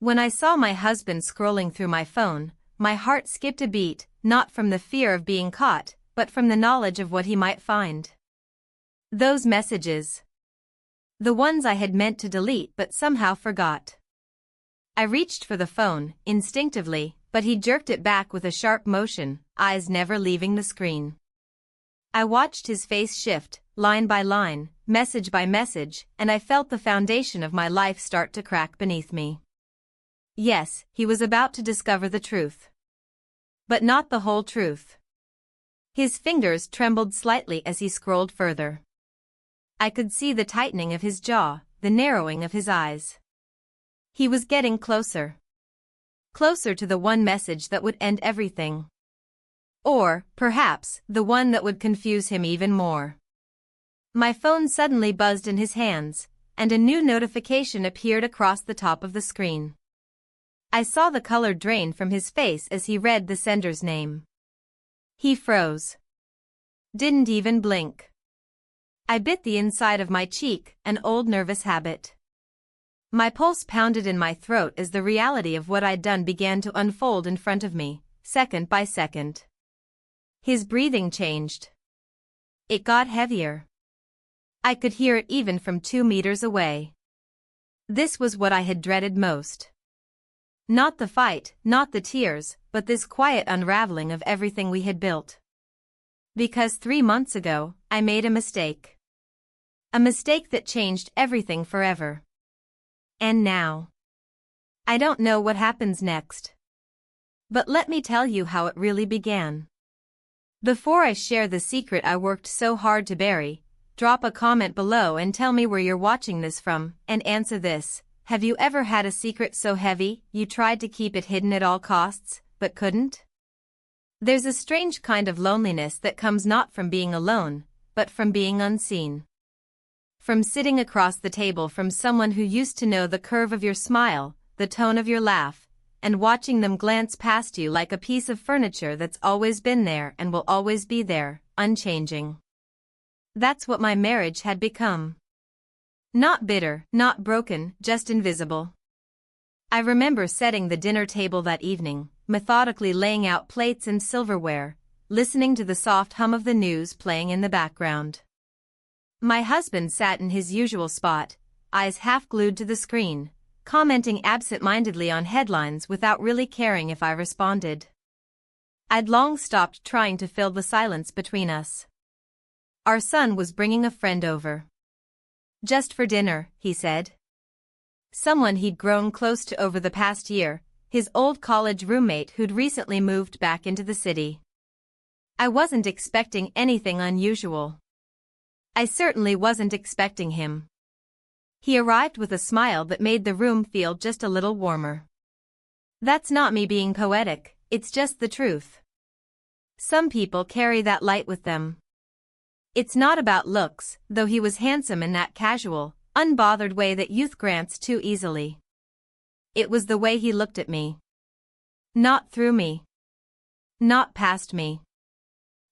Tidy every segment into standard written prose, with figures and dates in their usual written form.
When I saw my husband scrolling through my phone, my heart skipped a beat, not from the fear of being caught, but from the knowledge of what he might find. Those messages. The ones I had meant to delete but somehow forgot. I reached for the phone, instinctively, but he jerked it back with a sharp motion, eyes never leaving the screen. I watched his face shift, line by line, message by message, and I felt the foundation of my life start to crack beneath me. Yes, he was about to discover the truth. But not the whole truth. His fingers trembled slightly as he scrolled further. I could see the tightening of his jaw, the narrowing of his eyes. He was getting closer. Closer to the one message that would end everything. Or, perhaps, the one that would confuse him even more. My phone suddenly buzzed in his hands, and a new notification appeared across the top of the screen. I saw the color drain from his face as he read the sender's name. He froze. Didn't even blink. I bit the inside of my cheek, an old nervous habit. My pulse pounded in my throat as the reality of what I'd done began to unfold in front of me, second by second. His breathing changed. It got heavier. I could hear it even from 2 meters away. This was what I had dreaded most. Not the fight, not the tears, but this quiet unraveling of everything we had built. Because 3 months ago, I made a mistake. A mistake that changed everything forever. And now, I don't know what happens next. But let me tell you how it really began. Before I share the secret I worked so hard to bury, drop a comment below and tell me where you're watching this from, and answer this: have you ever had a secret so heavy you tried to keep it hidden at all costs, but couldn't? There's a strange kind of loneliness that comes not from being alone, but from being unseen. From sitting across the table from someone who used to know the curve of your smile, the tone of your laugh, and watching them glance past you like a piece of furniture that's always been there and will always be there, unchanging. That's what my marriage had become. Not bitter, not broken, just invisible. I remember setting the dinner table that evening, methodically laying out plates and silverware, listening to the soft hum of the news playing in the background. My husband sat in his usual spot, eyes half glued to the screen, commenting absent-mindedly on headlines without really caring if I responded. I'd long stopped trying to fill the silence between us. Our son was bringing a friend over. Just for dinner, he said. Someone he'd grown close to over the past year, his old college roommate who'd recently moved back into the city. I wasn't expecting anything unusual. I certainly wasn't expecting him. He arrived with a smile that made the room feel just a little warmer. That's not me being poetic, it's just the truth. Some people carry that light with them. It's not about looks, though he was handsome in that casual, unbothered way that youth grants too easily. It was the way he looked at me. Not through me. Not past me.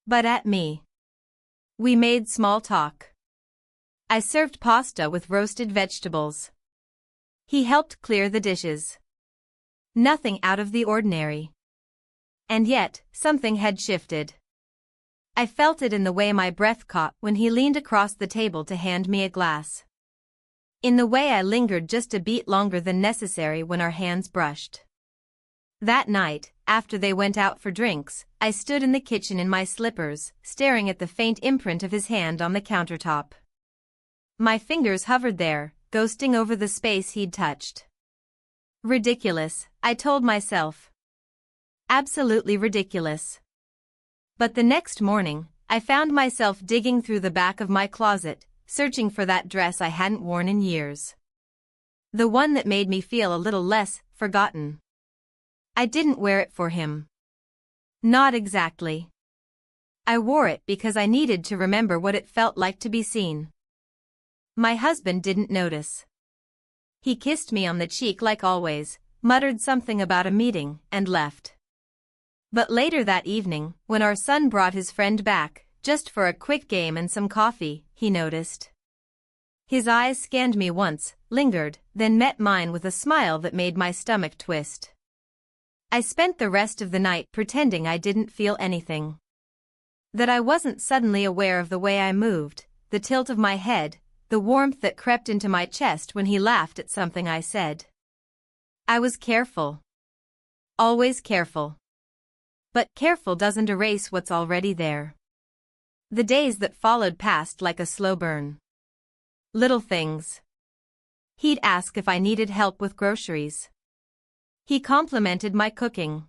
But at me. We made small talk. I served pasta with roasted vegetables. He helped clear the dishes. Nothing out of the ordinary. And yet, something had shifted. I felt it in the way my breath caught when he leaned across the table to hand me a glass. In the way I lingered just a beat longer than necessary when our hands brushed. That night, after they went out for drinks, I stood in the kitchen in my slippers, staring at the faint imprint of his hand on the countertop. My fingers hovered there, ghosting over the space he'd touched. Ridiculous, I told myself. Absolutely ridiculous. But the next morning, I found myself digging through the back of my closet, searching for that dress I hadn't worn in years. The one that made me feel a little less forgotten. I didn't wear it for him. Not exactly. I wore it because I needed to remember what it felt like to be seen. My husband didn't notice. He kissed me on the cheek like always, muttered something about a meeting, and left. But later that evening, when our son brought his friend back, just for a quick game and some coffee, he noticed. His eyes scanned me once, lingered, then met mine with a smile that made my stomach twist. I spent the rest of the night pretending I didn't feel anything. That I wasn't suddenly aware of the way I moved, the tilt of my head, the warmth that crept into my chest when he laughed at something I said. I was careful. Always careful. But careful doesn't erase what's already there. The days that followed passed like a slow burn. Little things. He'd ask if I needed help with groceries. He complimented my cooking.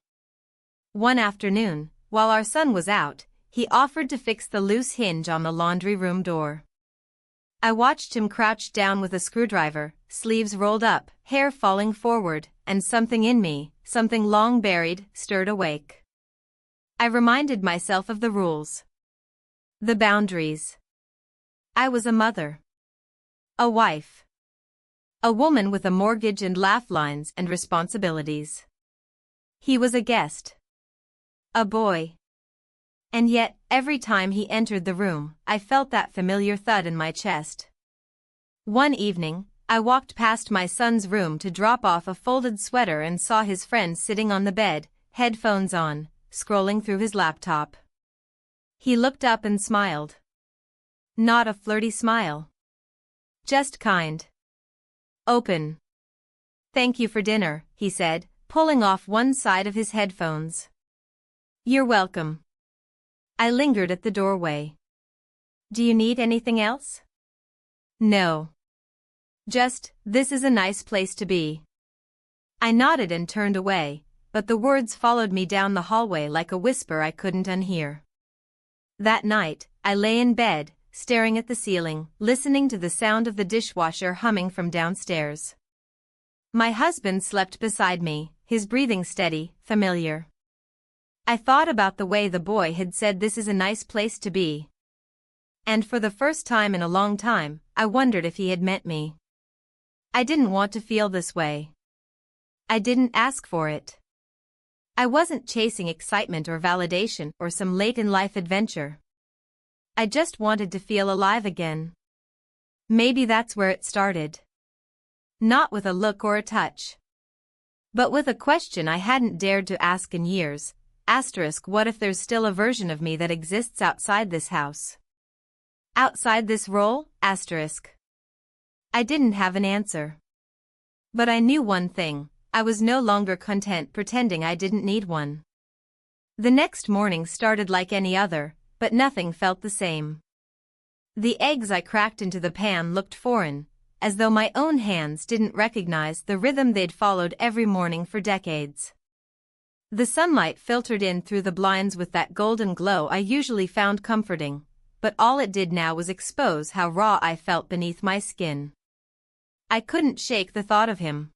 One afternoon, while our son was out, he offered to fix the loose hinge on the laundry room door. I watched him crouched down with a screwdriver, sleeves rolled up, hair falling forward, and something in me, something long buried, stirred awake. I reminded myself of the rules. The boundaries. I was a mother. A wife. A woman with a mortgage and laugh lines and responsibilities. He was a guest. A boy. And yet, every time he entered the room, I felt that familiar thud in my chest. One evening, I walked past my son's room to drop off a folded sweater and saw his friend sitting on the bed, headphones on, scrolling through his laptop. He looked up and smiled. Not a flirty smile. Just kind. Open. Thank you for dinner, he said, pulling off one side of his headphones. You're welcome. I lingered at the doorway. Do you need anything else? No. Just, this is a nice place to be. I nodded and turned away, but the words followed me down the hallway like a whisper I couldn't unhear. That night, I lay in bed, staring at the ceiling, listening to the sound of the dishwasher humming from downstairs. My husband slept beside me, his breathing steady, familiar. I thought about the way the boy had said this is a nice place to be. And for the first time in a long time, I wondered if he had meant me. I didn't want to feel this way. I didn't ask for it. I wasn't chasing excitement or validation or some late-in-life adventure. I just wanted to feel alive again. Maybe that's where it started. Not with a look or a touch. But with a question I hadn't dared to ask in years. What if there's still a version of me that exists outside this house? Outside this role? I didn't have an answer. But I knew one thing, I was no longer content pretending I didn't need one. The next morning started like any other, but nothing felt the same. The eggs I cracked into the pan looked foreign, as though my own hands didn't recognize the rhythm they'd followed every morning for decades. The sunlight filtered in through the blinds with that golden glow I usually found comforting, but all it did now was expose how raw I felt beneath my skin. I couldn't shake the thought of him.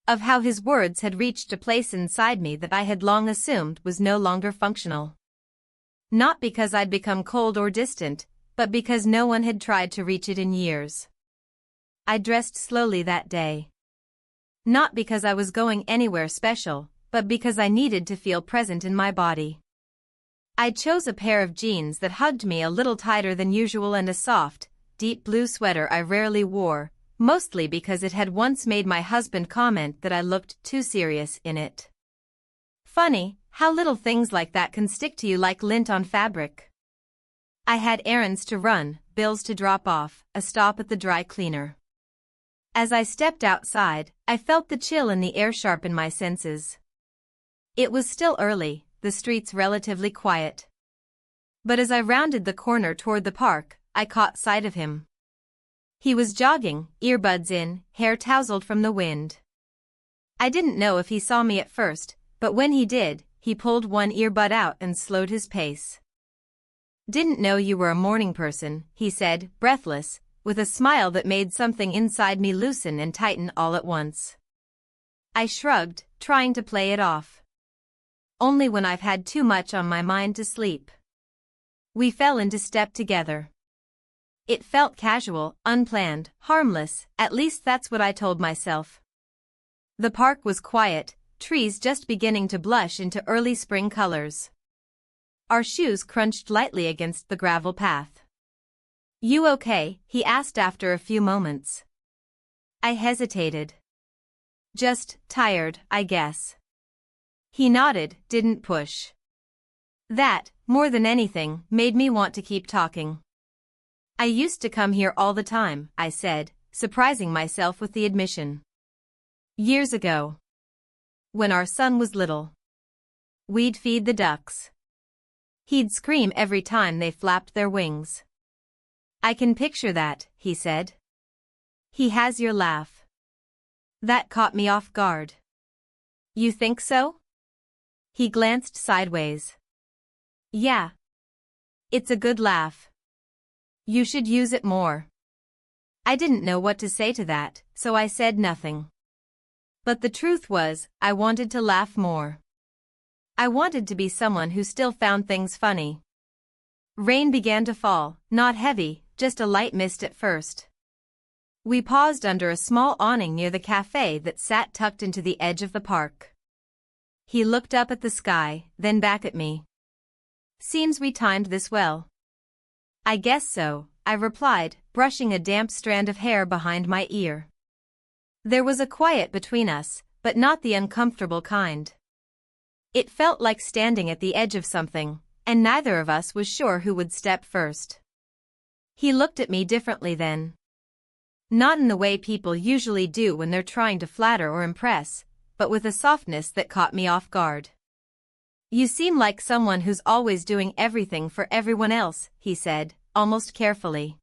Of how his words had reached a place inside me that I had long assumed was no longer functional. Not because I'd become cold or distant, but because no one had tried to reach it in years. I dressed slowly that day. Not because I was going anywhere special, but because I needed to feel present in my body. I chose a pair of jeans that hugged me a little tighter than usual and a soft, deep blue sweater I rarely wore, mostly because it had once made my husband comment that I looked too serious in it. Funny how little things like that can stick to you like lint on fabric. I had errands to run, bills to drop off, a stop at the dry cleaner. As I stepped outside, I felt the chill in the air sharpen my senses. It was still early, the streets relatively quiet. But as I rounded the corner toward the park, I caught sight of him. He was jogging, earbuds in, hair tousled from the wind. I didn't know if he saw me at first, but when he did, he pulled one earbud out and slowed his pace. Didn't know you were a morning person, he said, breathless, with a smile that made something inside me loosen and tighten all at once. I shrugged, trying to play it off. Only when I've had too much on my mind to sleep. We fell into step together. It felt casual, unplanned, harmless, at least that's what I told myself. The park was quiet, trees just beginning to blush into early spring colors. Our shoes crunched lightly against the gravel path. You okay? He asked after a few moments. I hesitated. Just tired, I guess. He nodded, didn't push. That, more than anything, made me want to keep talking. I used to come here all the time, I said, surprising myself with the admission. Years ago. When our son was little. We'd feed the ducks. He'd scream every time they flapped their wings. I can picture that, he said. He has your laugh. That caught me off guard. You think so? He glanced sideways. Yeah. It's a good laugh. You should use it more. I didn't know what to say to that, so I said nothing. But the truth was, I wanted to laugh more. I wanted to be someone who still found things funny. Rain began to fall, not heavy, just a light mist at first. We paused under a small awning near the cafe that sat tucked into the edge of the park. He looked up at the sky, then back at me. Seems we timed this well. I guess so, I replied, brushing a damp strand of hair behind my ear. There was a quiet between us, but not the uncomfortable kind. It felt like standing at the edge of something, and neither of us was sure who would step first. He looked at me differently then. Not in the way people usually do when they're trying to flatter or impress, but with a softness that caught me off guard. You seem like someone who's always doing everything for everyone else, he said, almost carefully.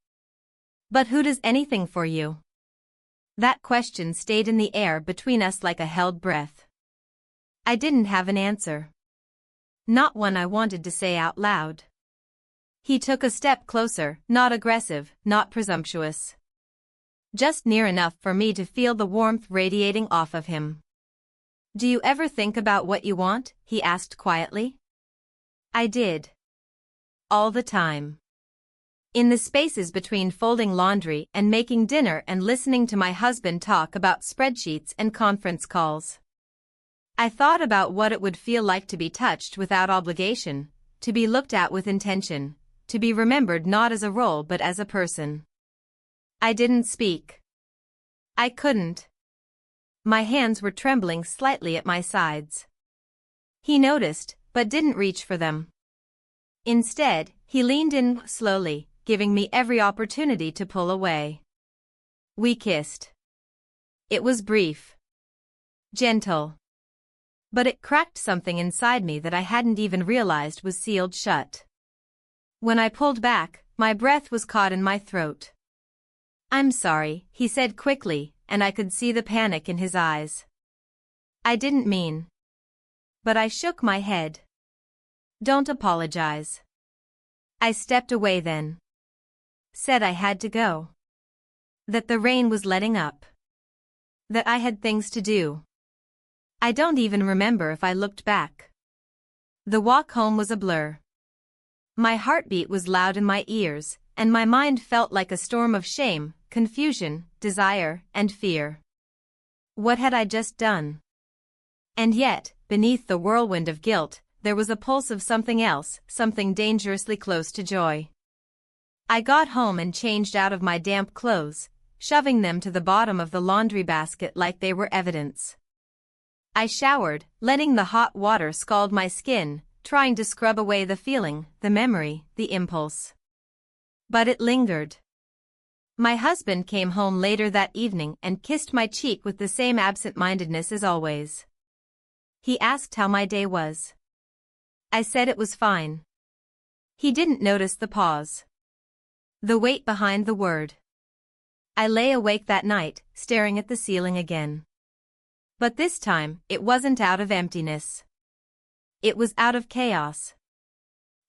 But who does anything for you? That question stayed in the air between us like a held breath. I didn't have an answer. Not one I wanted to say out loud. He took a step closer, not aggressive, not presumptuous. Just near enough for me to feel the warmth radiating off of him. Do you ever think about what you want? He asked quietly. I did. All the time. In the spaces between folding laundry and making dinner and listening to my husband talk about spreadsheets and conference calls. I thought about what it would feel like to be touched without obligation, to be looked at with intention, to be remembered not as a role but as a person. I didn't speak. I couldn't. My hands were trembling slightly at my sides. He noticed, but didn't reach for them. Instead, he leaned in slowly, giving me every opportunity to pull away. We kissed. It was brief. Gentle. But it cracked something inside me that I hadn't even realized was sealed shut. When I pulled back, my breath was caught in my throat. I'm sorry, he said quickly, and I could see the panic in his eyes. I didn't mean. But I shook my head. Don't apologize. I stepped away then. Said I had to go. That the rain was letting up. That I had things to do. I don't even remember if I looked back. The walk home was a blur. My heartbeat was loud in my ears, and my mind felt like a storm of shame, confusion, desire, and fear. What had I just done? And yet, beneath the whirlwind of guilt, there was a pulse of something else, something dangerously close to joy. I got home and changed out of my damp clothes, shoving them to the bottom of the laundry basket like they were evidence. I showered, letting the hot water scald my skin, trying to scrub away the feeling, the memory, the impulse. But it lingered. My husband came home later that evening and kissed my cheek with the same absent-mindedness as always. He asked how my day was. I said it was fine. He didn't notice the pause. The weight behind the word. I lay awake that night, staring at the ceiling again. But this time, it wasn't out of emptiness. It was out of chaos.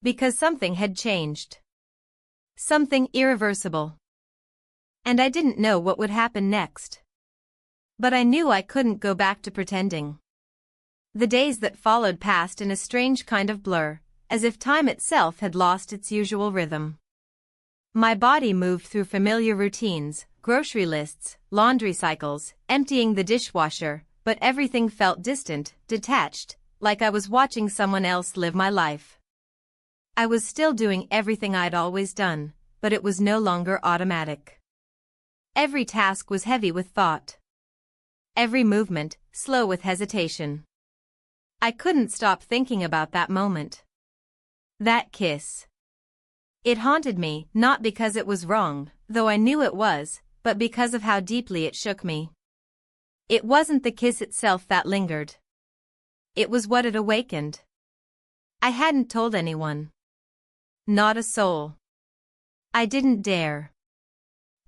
Because something had changed. Something irreversible. And I didn't know what would happen next. But I knew I couldn't go back to pretending. The days that followed passed in a strange kind of blur, as if time itself had lost its usual rhythm. My body moved through familiar routines, grocery lists, laundry cycles, emptying the dishwasher, but everything felt distant, detached, like I was watching someone else live my life. I was still doing everything I'd always done, but it was no longer automatic. Every task was heavy with thought. Every movement, slow with hesitation. I couldn't stop thinking about that moment. That kiss. It haunted me, not because it was wrong, though I knew it was, but because of how deeply it shook me. It wasn't the kiss itself that lingered. It was what it awakened. I hadn't told anyone. Not a soul. I didn't dare.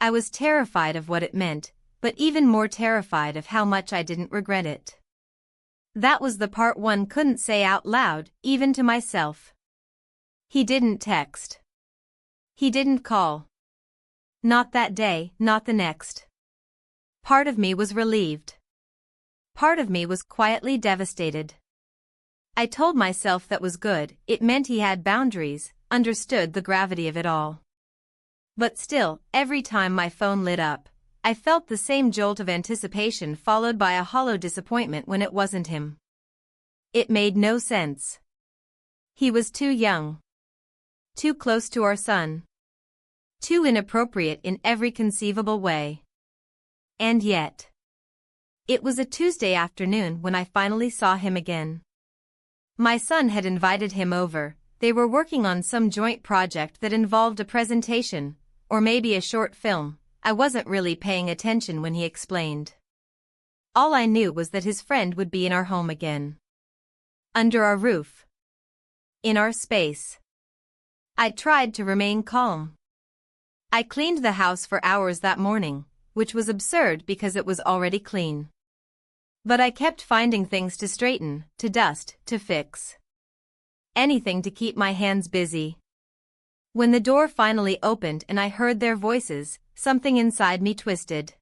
I was terrified of what it meant, but even more terrified of how much I didn't regret it. That was the part one couldn't say out loud, even to myself. He didn't text. He didn't call. Not that day, not the next. Part of me was relieved. Part of me was quietly devastated. I told myself that was good, it meant he had boundaries, understood the gravity of it all. But still, every time my phone lit up, I felt the same jolt of anticipation followed by a hollow disappointment when it wasn't him. It made no sense. He was too young. Too close to our son. Too inappropriate in every conceivable way. And yet. It was a Tuesday afternoon when I finally saw him again. My son had invited him over, they were working on some joint project that involved a presentation, or maybe a short film. I wasn't really paying attention when he explained. All I knew was that his friend would be in our home again. Under our roof. In our space. I tried to remain calm. I cleaned the house for hours that morning, which was absurd because it was already clean. But I kept finding things to straighten, to dust, to fix. Anything to keep my hands busy. When the door finally opened and I heard their voices, something inside me twisted.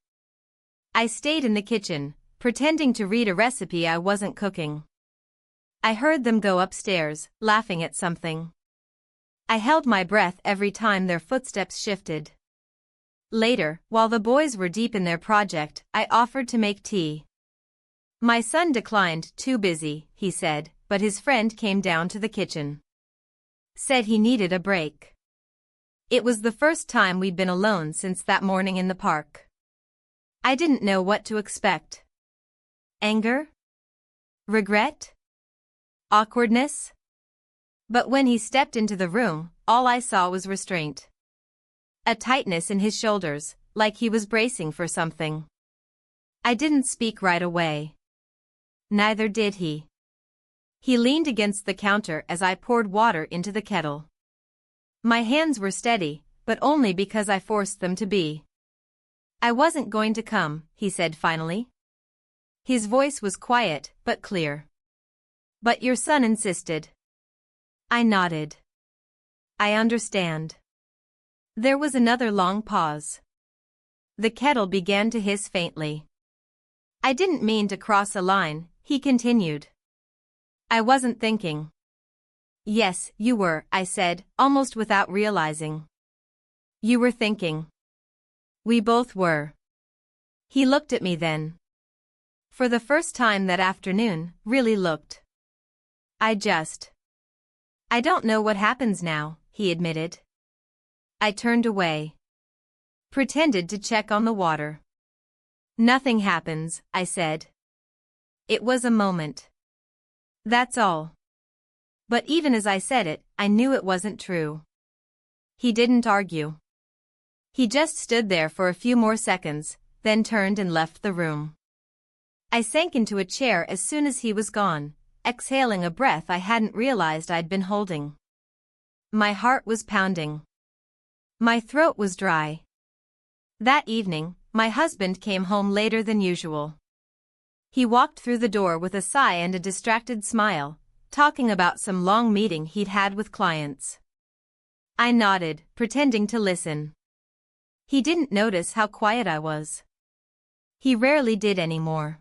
I stayed in the kitchen, pretending to read a recipe I wasn't cooking. I heard them go upstairs, laughing at something. I held my breath every time their footsteps shifted. Later, while the boys were deep in their project, I offered to make tea. My son declined, too busy, he said, but his friend came down to the kitchen. Said he needed a break. It was the first time we'd been alone since that morning in the park. I didn't know what to expect. Anger? Regret? Awkwardness? But when he stepped into the room, all I saw was restraint. A tightness in his shoulders, like he was bracing for something. I didn't speak right away. Neither did he. He leaned against the counter as I poured water into the kettle. My hands were steady, but only because I forced them to be. I wasn't going to come, he said finally. His voice was quiet, but clear. But your son insisted. I nodded. I understand. There was another long pause. The kettle began to hiss faintly. I didn't mean to cross a line, he continued. I wasn't thinking. Yes, you were, I said, almost without realizing. You were thinking. We both were. He looked at me then. For the first time that afternoon, really looked. I don't know what happens now, he admitted. I turned away. Pretended to check on the water. Nothing happens, I said. It was a moment. That's all. But even as I said it, I knew it wasn't true. He didn't argue. He just stood there for a few more seconds, then turned and left the room. I sank into a chair as soon as he was gone, exhaling a breath I hadn't realized I'd been holding. My heart was pounding. My throat was dry. That evening, my husband came home later than usual. He walked through the door with a sigh and a distracted smile, talking about some long meeting he'd had with clients. I nodded, pretending to listen. He didn't notice how quiet I was. He rarely did anymore.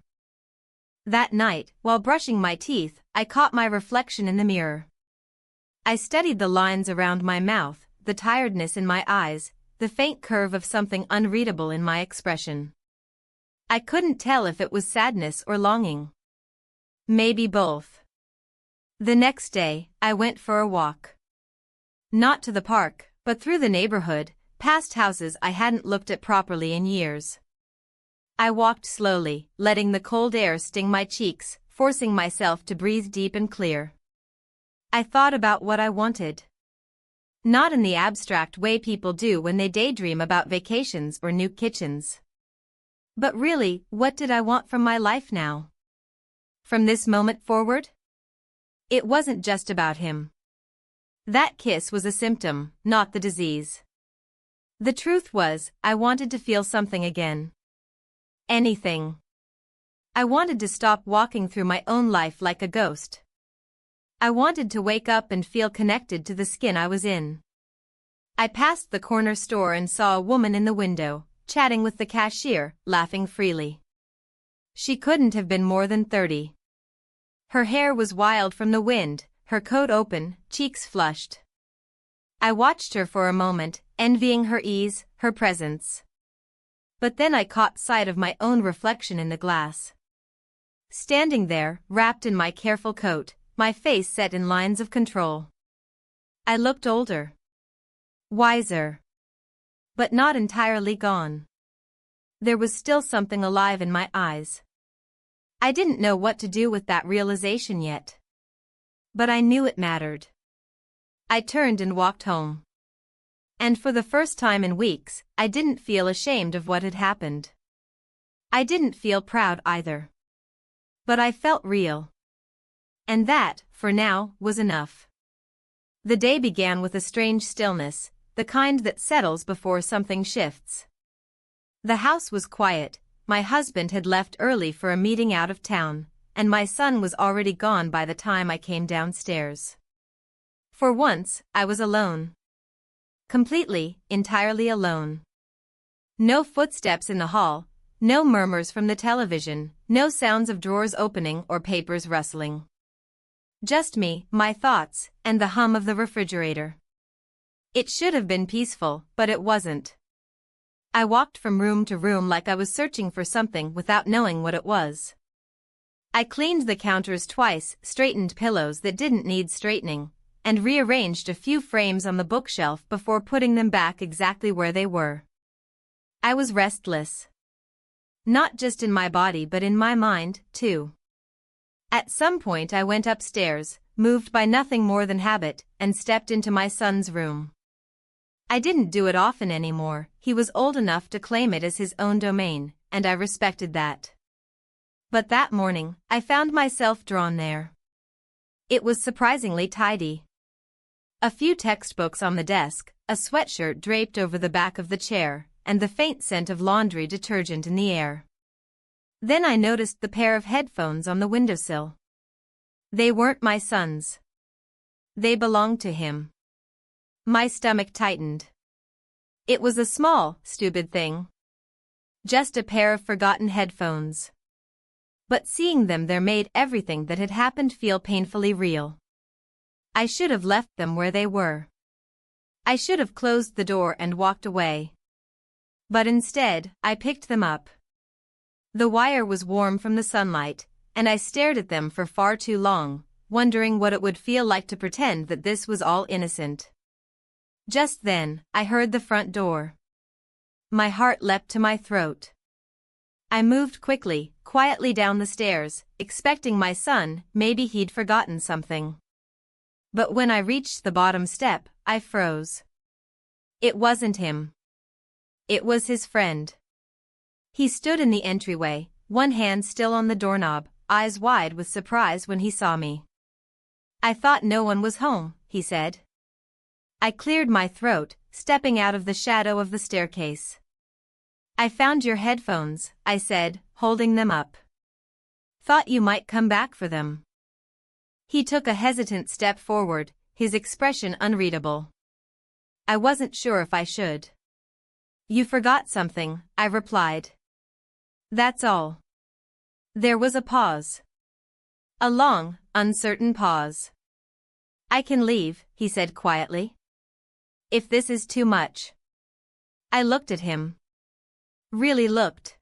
That night, while brushing my teeth, I caught my reflection in the mirror. I studied the lines around my mouth, the tiredness in my eyes, the faint curve of something unreadable in my expression. I couldn't tell if it was sadness or longing. Maybe both. The next day, I went for a walk. Not to the park, but through the neighborhood, past houses I hadn't looked at properly in years. I walked slowly, letting the cold air sting my cheeks, forcing myself to breathe deep and clear. I thought about what I wanted. Not in the abstract way people do when they daydream about vacations or new kitchens. But really, what did I want from my life now? From this moment forward? It wasn't just about him. That kiss was a symptom, not the disease. The truth was, I wanted to feel something again. Anything. I wanted to stop walking through my own life like a ghost. I wanted to wake up and feel connected to the skin I was in. I passed the corner store and saw a woman in the window, chatting with the cashier, laughing freely. She couldn't have been more than 30. Her hair was wild from the wind, her coat open, cheeks flushed. I watched her for a moment, envying her ease, her presence. But then I caught sight of my own reflection in the glass. Standing there, wrapped in my careful coat, my face set in lines of control. I looked older. Wiser. But not entirely gone. There was still something alive in my eyes. I didn't know what to do with that realization yet. But I knew it mattered. I turned and walked home. And for the first time in weeks, I didn't feel ashamed of what had happened. I didn't feel proud either. But I felt real. And that, for now, was enough. The day began with a strange stillness, the kind that settles before something shifts. The house was quiet, my husband had left early for a meeting out of town, and my son was already gone by the time I came downstairs. For once, I was alone. Completely, entirely alone. No footsteps in the hall, no murmurs from the television, no sounds of drawers opening or papers rustling. Just me, my thoughts, and the hum of the refrigerator. It should have been peaceful, but it wasn't. I walked from room to room like I was searching for something without knowing what it was. I cleaned the counters twice, straightened pillows that didn't need straightening, and rearranged a few frames on the bookshelf before putting them back exactly where they were. I was restless. Not just in my body but in my mind, too. At some point I went upstairs, moved by nothing more than habit, and stepped into my son's room. I didn't do it often anymore, he was old enough to claim it as his own domain, and I respected that. But that morning, I found myself drawn there. It was surprisingly tidy. A few textbooks on the desk, a sweatshirt draped over the back of the chair, and the faint scent of laundry detergent in the air. Then I noticed the pair of headphones on the windowsill. They weren't my son's. They belonged to him. My stomach tightened. It was a small, stupid thing. Just a pair of forgotten headphones. But seeing them there made everything that had happened feel painfully real. I should have left them where they were. I should have closed the door and walked away. But instead, I picked them up. The wire was warm from the sunlight, and I stared at them for far too long, wondering what it would feel like to pretend that this was all innocent. Just then, I heard the front door. My heart leapt to my throat. I moved quickly, quietly down the stairs, expecting my son, maybe he'd forgotten something. But when I reached the bottom step, I froze. It wasn't him. It was his friend. He stood in the entryway, one hand still on the doorknob, eyes wide with surprise when he saw me. "I thought no one was home," he said. I cleared my throat, stepping out of the shadow of the staircase. "I found your headphones," I said, holding them up. "Thought you might come back for them." He took a hesitant step forward, his expression unreadable. I wasn't sure if I should. "You forgot something," I replied. "That's all." There was a pause. A long, uncertain pause. "I can leave," he said quietly. "If this is too much." I looked at him. Really looked.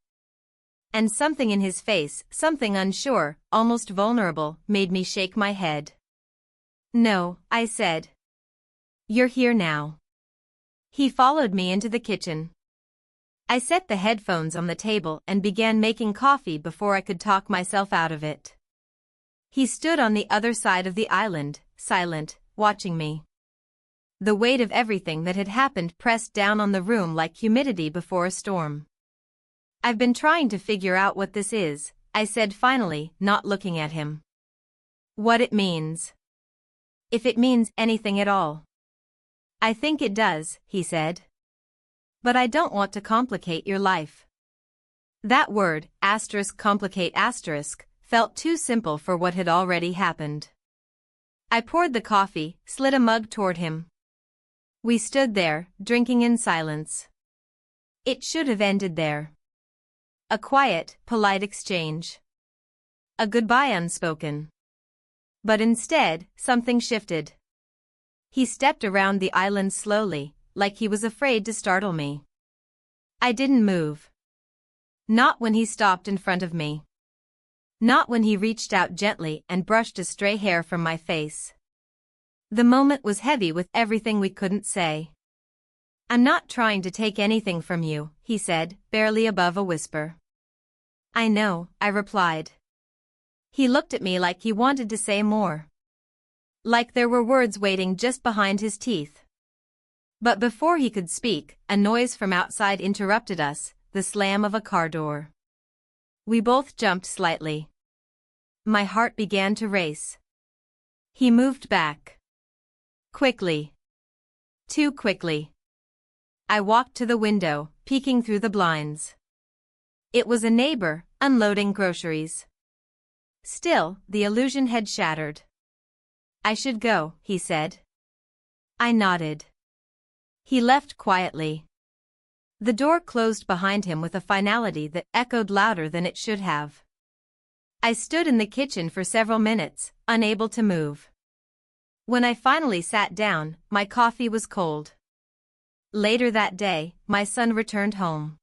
And something in his face, something unsure, almost vulnerable, made me shake my head. "No," I said. "You're here now." He followed me into the kitchen. I set the headphones on the table and began making coffee before I could talk myself out of it. He stood on the other side of the island, silent, watching me. The weight of everything that had happened pressed down on the room like humidity before a storm. "I've been trying to figure out what this is," I said finally, not looking at him. "What it means. If it means anything at all." "I think it does," he said. "But I don't want to complicate your life." That word, complicate felt too simple for what had already happened. I poured the coffee, slid a mug toward him. We stood there, drinking in silence. It should have ended there. A quiet, polite exchange. A goodbye unspoken. But instead, something shifted. He stepped around the island slowly, like he was afraid to startle me. I didn't move. Not when he stopped in front of me. Not when he reached out gently and brushed a stray hair from my face. The moment was heavy with everything we couldn't say. "I'm not trying to take anything from you," he said, barely above a whisper. "I know," I replied. He looked at me like he wanted to say more. Like there were words waiting just behind his teeth. But before he could speak, a noise from outside interrupted us, the slam of a car door. We both jumped slightly. My heart began to race. He moved back. Quickly. Too quickly. I walked to the window, peeking through the blinds. It was a neighbor, unloading groceries. Still, the illusion had shattered. "I should go," he said. I nodded. He left quietly. The door closed behind him with a finality that echoed louder than it should have. I stood in the kitchen for several minutes, unable to move. When I finally sat down, my coffee was cold. Later that day, my son returned home.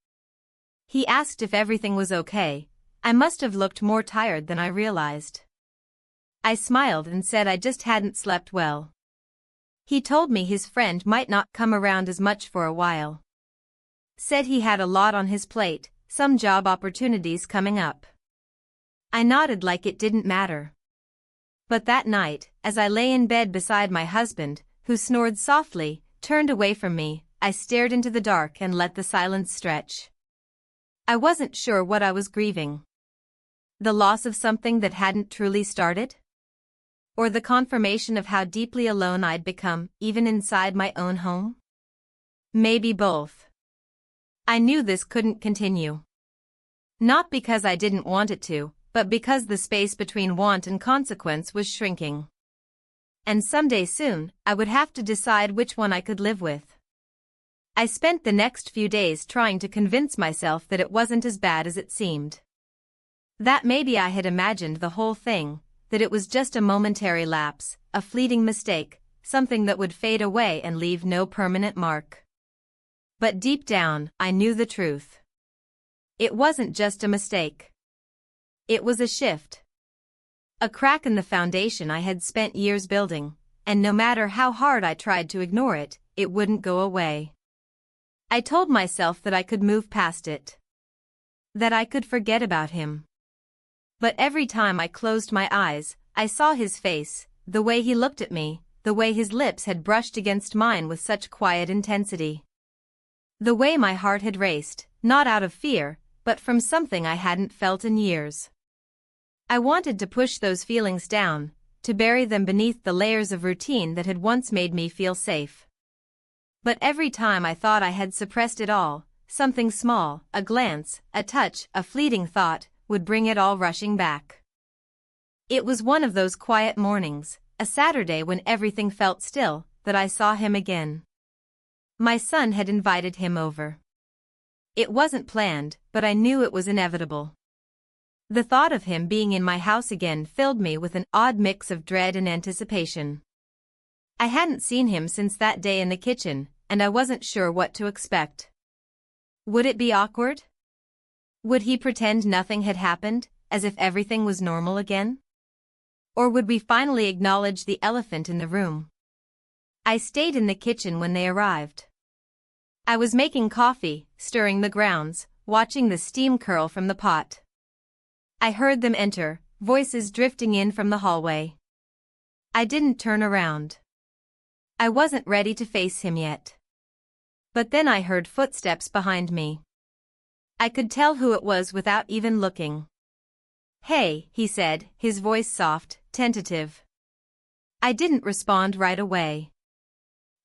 He asked if everything was okay. I must have looked more tired than I realized. I smiled and said I just hadn't slept well. He told me his friend might not come around as much for a while. Said he had a lot on his plate, some job opportunities coming up. I nodded like it didn't matter. But that night, as I lay in bed beside my husband, who snored softly, turned away from me, I stared into the dark and let the silence stretch. I wasn't sure what I was grieving. The loss of something that hadn't truly started? Or the confirmation of how deeply alone I'd become, even inside my own home? Maybe both. I knew this couldn't continue. Not because I didn't want it to, but because the space between want and consequence was shrinking. And someday soon, I would have to decide which one I could live with. I spent the next few days trying to convince myself that it wasn't as bad as it seemed. That maybe I had imagined the whole thing, that it was just a momentary lapse, a fleeting mistake, something that would fade away and leave no permanent mark. But deep down, I knew the truth. It wasn't just a mistake. It was a shift. A crack in the foundation I had spent years building, and no matter how hard I tried to ignore it, it wouldn't go away. I told myself that I could move past it. That I could forget about him. But every time I closed my eyes, I saw his face, the way he looked at me, the way his lips had brushed against mine with such quiet intensity. The way my heart had raced, not out of fear, but from something I hadn't felt in years. I wanted to push those feelings down, to bury them beneath the layers of routine that had once made me feel safe. But every time I thought I had suppressed it all, something small, a glance, a touch, a fleeting thought, would bring it all rushing back. It was one of those quiet mornings, a Saturday when everything felt still, that I saw him again. My son had invited him over. It wasn't planned, but I knew it was inevitable. The thought of him being in my house again filled me with an odd mix of dread and anticipation. I hadn't seen him since that day in the kitchen, and I wasn't sure what to expect. Would it be awkward? Would he pretend nothing had happened, as if everything was normal again? Or would we finally acknowledge the elephant in the room? I stayed in the kitchen when they arrived. I was making coffee, stirring the grounds, watching the steam curl from the pot. I heard them enter, voices drifting in from the hallway. I didn't turn around. I wasn't ready to face him yet. But then I heard footsteps behind me. I could tell who it was without even looking. "Hey," he said, his voice soft, tentative. I didn't respond right away.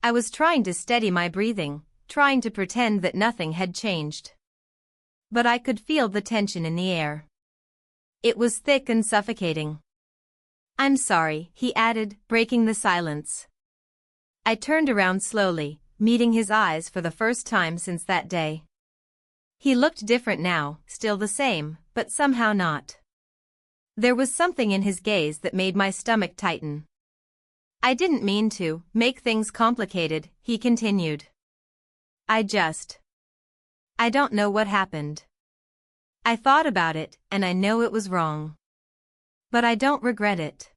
I was trying to steady my breathing, trying to pretend that nothing had changed. But I could feel the tension in the air. It was thick and suffocating. "I'm sorry," he added, breaking the silence. I turned around slowly, meeting his eyes for the first time since that day. He looked different now, still the same, but somehow not. There was something in his gaze that made my stomach tighten. "I didn't mean to make things complicated," he continued. I don't know what happened. I thought about it, and I know it was wrong. But I don't regret it."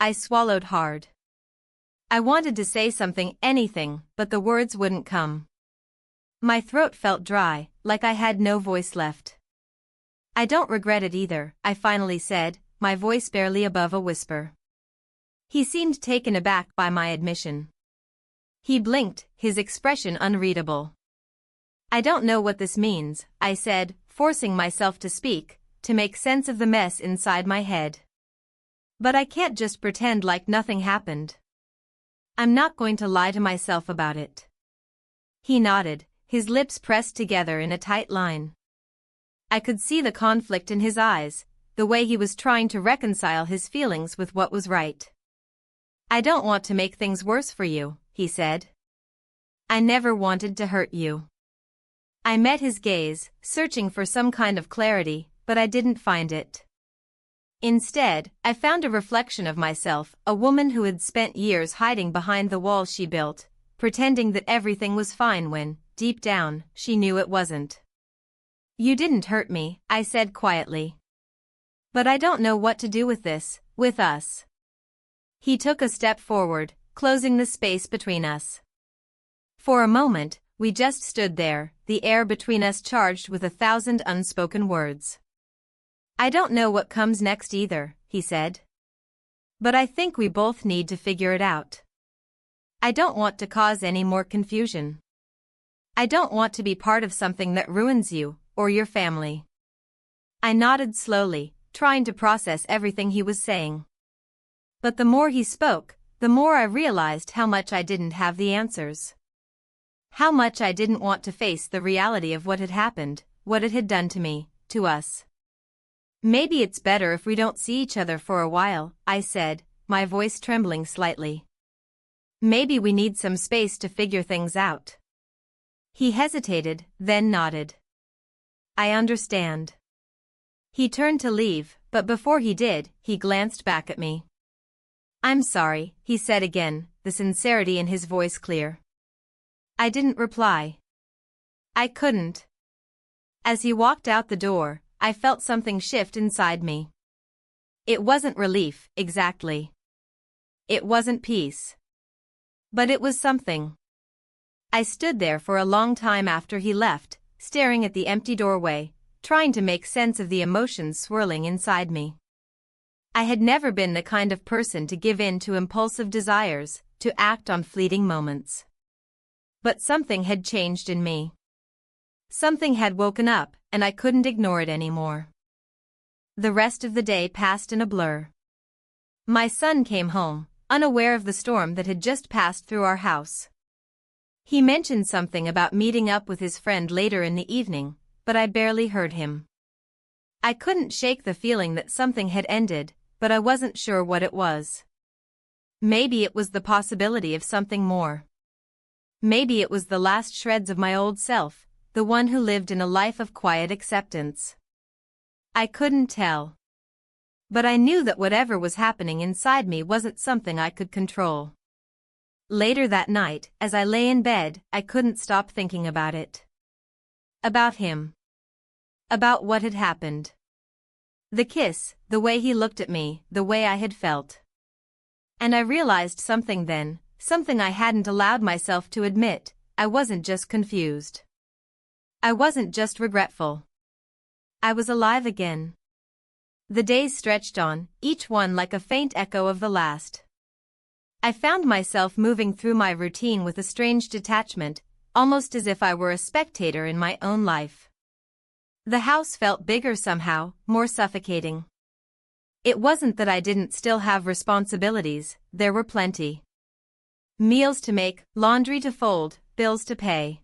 I swallowed hard. I wanted to say something, anything, but the words wouldn't come. My throat felt dry, like I had no voice left. "I don't regret it either," I finally said, my voice barely above a whisper. He seemed taken aback by my admission. He blinked, his expression unreadable. "I don't know what this means," I said, forcing myself to speak, to make sense of the mess inside my head. "But I can't just pretend like nothing happened. I'm not going to lie to myself about it." He nodded, his lips pressed together in a tight line. I could see the conflict in his eyes, the way he was trying to reconcile his feelings with what was right. "I don't want to make things worse for you," he said. "I never wanted to hurt you." I met his gaze, searching for some kind of clarity, but I didn't find it. Instead, I found a reflection of myself, a woman who had spent years hiding behind the walls she built, pretending that everything was fine when, deep down, she knew it wasn't. "You didn't hurt me," I said quietly. "But I don't know what to do with this, with us." He took a step forward, closing the space between us. For a moment, we just stood there, the air between us charged with 1,000 unspoken words. "I don't know what comes next either," he said. "But I think we both need to figure it out. I don't want to cause any more confusion. I don't want to be part of something that ruins you, or your family." I nodded slowly, trying to process everything he was saying. But the more he spoke, the more I realized how much I didn't have the answers. How much I didn't want to face the reality of what had happened, what it had done to me, to us. "Maybe it's better if we don't see each other for a while," I said, my voice trembling slightly. "Maybe we need some space to figure things out." He hesitated, then nodded. "I understand." He turned to leave, but before he did, he glanced back at me. "I'm sorry," he said again, the sincerity in his voice clear. I didn't reply. I couldn't. As he walked out the door, I felt something shift inside me. It wasn't relief, exactly. It wasn't peace. But it was something. I stood there for a long time after he left, staring at the empty doorway, trying to make sense of the emotions swirling inside me. I had never been the kind of person to give in to impulsive desires, to act on fleeting moments. But something had changed in me. Something had woken up, and I couldn't ignore it anymore. The rest of the day passed in a blur. My son came home, unaware of the storm that had just passed through our house. He mentioned something about meeting up with his friend later in the evening, but I barely heard him. I couldn't shake the feeling that something had ended, but I wasn't sure what it was. Maybe it was the possibility of something more. Maybe it was the last shreds of my old self, the one who lived in a life of quiet acceptance. I couldn't tell. But I knew that whatever was happening inside me wasn't something I could control. Later that night, as I lay in bed, I couldn't stop thinking about it. About him. About what had happened. The kiss, the way he looked at me, the way I had felt. And I realized something then, something I hadn't allowed myself to admit, I wasn't just confused. I wasn't just regretful. I was alive again. The days stretched on, each one like a faint echo of the last. I found myself moving through my routine with a strange detachment, almost as if I were a spectator in my own life. The house felt bigger somehow, more suffocating. It wasn't that I didn't still have responsibilities, there were plenty. Meals to make, laundry to fold, bills to pay.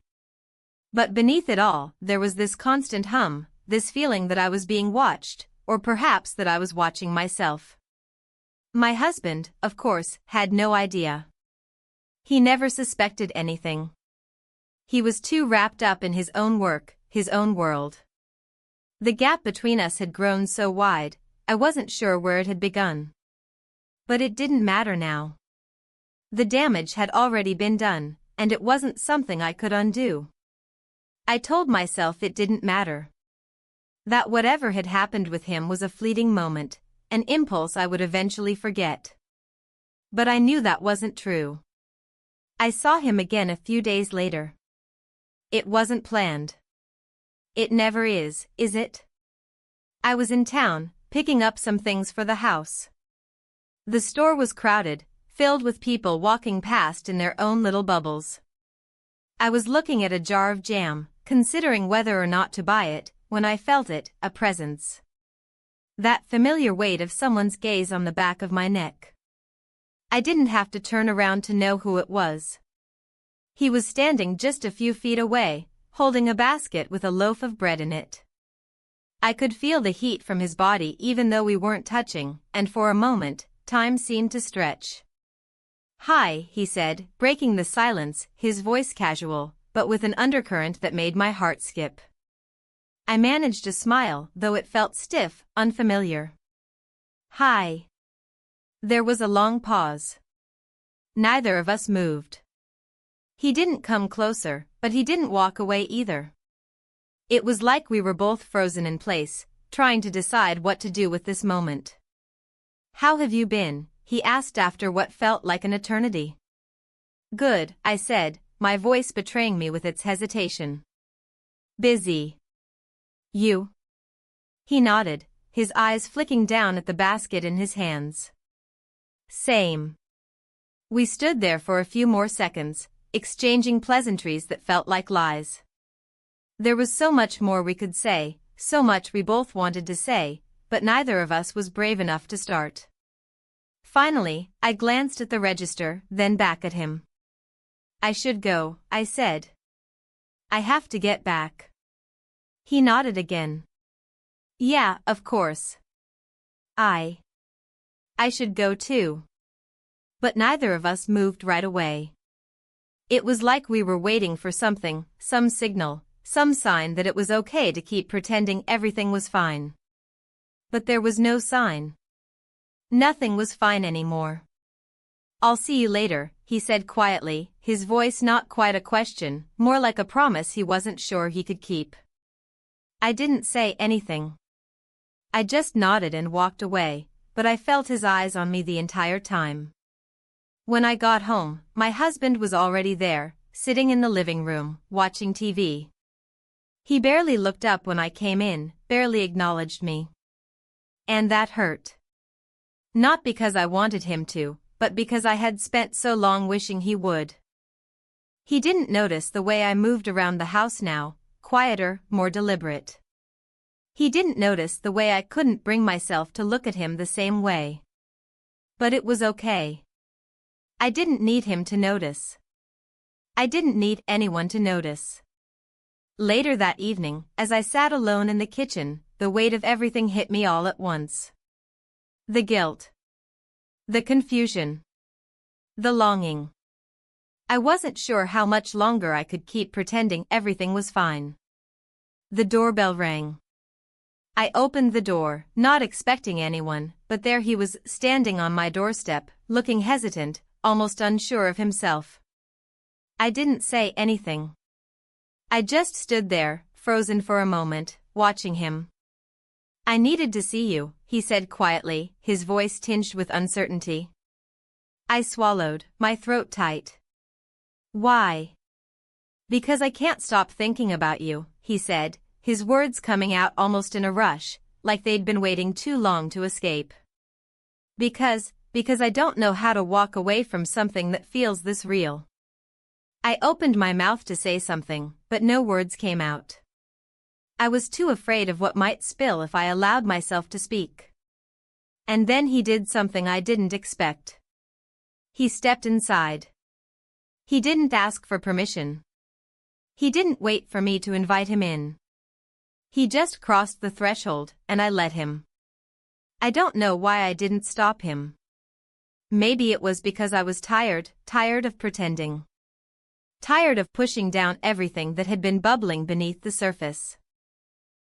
But beneath it all, there was this constant hum, this feeling that I was being watched, or perhaps that I was watching myself. My husband, of course, had no idea. He never suspected anything. He was too wrapped up in his own work, his own world. The gap between us had grown so wide, I wasn't sure where it had begun. But it didn't matter now. The damage had already been done, and it wasn't something I could undo. I told myself it didn't matter. That whatever had happened with him was a fleeting moment, an impulse I would eventually forget. But I knew that wasn't true. I saw him again a few days later. It wasn't planned. It never is it? I was in town, picking up some things for the house. The store was crowded, filled with people walking past in their own little bubbles. I was looking at a jar of jam, considering whether or not to buy it, when I felt it, a presence. That familiar weight of someone's gaze on the back of my neck. I didn't have to turn around to know who it was. He was standing just a few feet away, holding a basket with a loaf of bread in it. I could feel the heat from his body even though we weren't touching, and for a moment, time seemed to stretch. "Hi," he said, breaking the silence, his voice casual, but with an undercurrent that made my heart skip. I managed a smile, though it felt stiff, unfamiliar. "Hi." There was a long pause. Neither of us moved. He didn't come closer, but he didn't walk away either. It was like we were both frozen in place, trying to decide what to do with this moment. "How have you been?" he asked after what felt like an eternity. "Good," I said, my voice betraying me with its hesitation. "Busy." "You?" He nodded, his eyes flicking down at the basket in his hands. "Same." We stood there for a few more seconds, exchanging pleasantries that felt like lies. There was so much more we could say, so much we both wanted to say, but neither of us was brave enough to start. Finally, I glanced at the register, then back at him. "I should go," I said. "I have to get back." He nodded again. "Yeah, of course. I should go too." But neither of us moved right away. It was like we were waiting for something, some signal, some sign that it was okay to keep pretending everything was fine. But there was no sign. Nothing was fine anymore. "I'll see you later," he said quietly, his voice not quite a question, more like a promise he wasn't sure he could keep. I didn't say anything. I just nodded and walked away, but I felt his eyes on me the entire time. When I got home, my husband was already there, sitting in the living room, watching TV. He barely looked up when I came in, barely acknowledged me. And that hurt. Not because I wanted him to, but because I had spent so long wishing he would. He didn't notice the way I moved around the house now, quieter, more deliberate. He didn't notice the way I couldn't bring myself to look at him the same way. But it was okay. I didn't need him to notice. I didn't need anyone to notice. Later that evening, as I sat alone in the kitchen, the weight of everything hit me all at once. The guilt. The confusion. The longing. I wasn't sure how much longer I could keep pretending everything was fine. The doorbell rang. I opened the door, not expecting anyone, but there he was, standing on my doorstep, looking hesitant, almost unsure of himself. I didn't say anything. I just stood there, frozen for a moment, watching him. "I needed to see you," he said quietly, his voice tinged with uncertainty. I swallowed, my throat tight. "Why?" Because I can't stop thinking about you, he said, his words coming out almost in a rush, like they'd been waiting too long to escape. Because I don't know how to walk away from something that feels this real. I opened my mouth to say something, but no words came out. I was too afraid of what might spill if I allowed myself to speak. And then he did something I didn't expect. He stepped inside. He didn't ask for permission. He didn't wait for me to invite him in. He just crossed the threshold, and I let him. I don't know why I didn't stop him. Maybe it was because I was tired of pretending. Tired of pushing down everything that had been bubbling beneath the surface.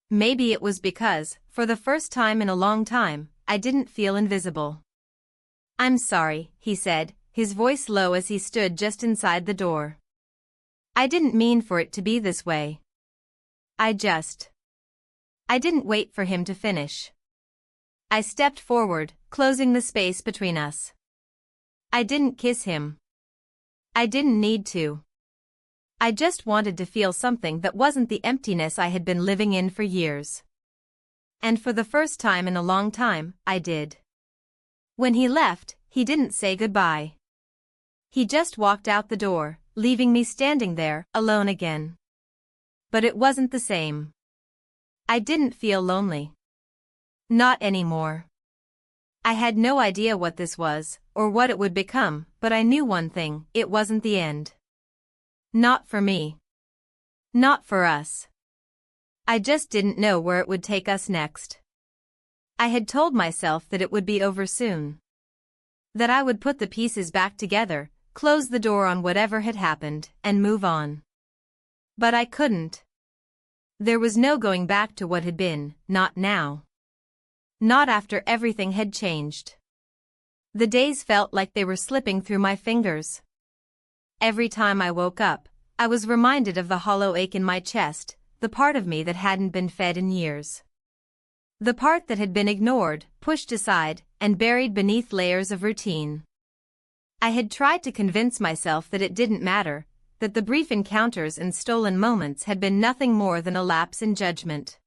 Maybe it was because, for the first time in a long time, I didn't feel invisible. I'm sorry, he said, his voice low as he stood just inside the door. I didn't mean for it to be this way. I didn't wait for him to finish. I stepped forward, closing the space between us. I didn't kiss him. I didn't need to. I just wanted to feel something that wasn't the emptiness I had been living in for years. And for the first time in a long time, I did. When he left, he didn't say goodbye. He just walked out the door, leaving me standing there, alone again. But it wasn't the same. I didn't feel lonely. Not anymore. I had no idea what this was, or what it would become, but I knew one thing, it wasn't the end. Not for me. Not for us. I just didn't know where it would take us next. I had told myself that it would be over soon. That I would put the pieces back together, close the door on whatever had happened, and move on. But I couldn't. There was no going back to what had been, not now. Not after everything had changed. The days felt like they were slipping through my fingers. Every time I woke up, I was reminded of the hollow ache in my chest, the part of me that hadn't been fed in years. The part that had been ignored, pushed aside, and buried beneath layers of routine. I had tried to convince myself that it didn't matter, that the brief encounters and stolen moments had been nothing more than a lapse in judgment.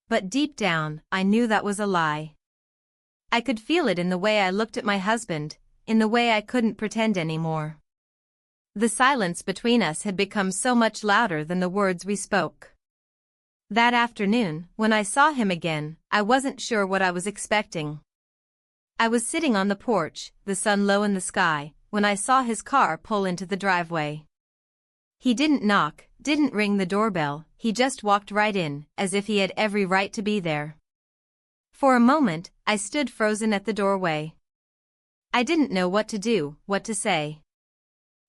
But deep down, I knew that was a lie. I could feel it in the way I looked at my husband, in the way I couldn't pretend anymore. The silence between us had become so much louder than the words we spoke. That afternoon, when I saw him again, I wasn't sure what I was expecting. I was sitting on the porch, the sun low in the sky, when I saw his car pull into the driveway. He didn't knock, didn't ring the doorbell, he just walked right in, as if he had every right to be there. For a moment, I stood frozen at the doorway. I didn't know what to do, what to say.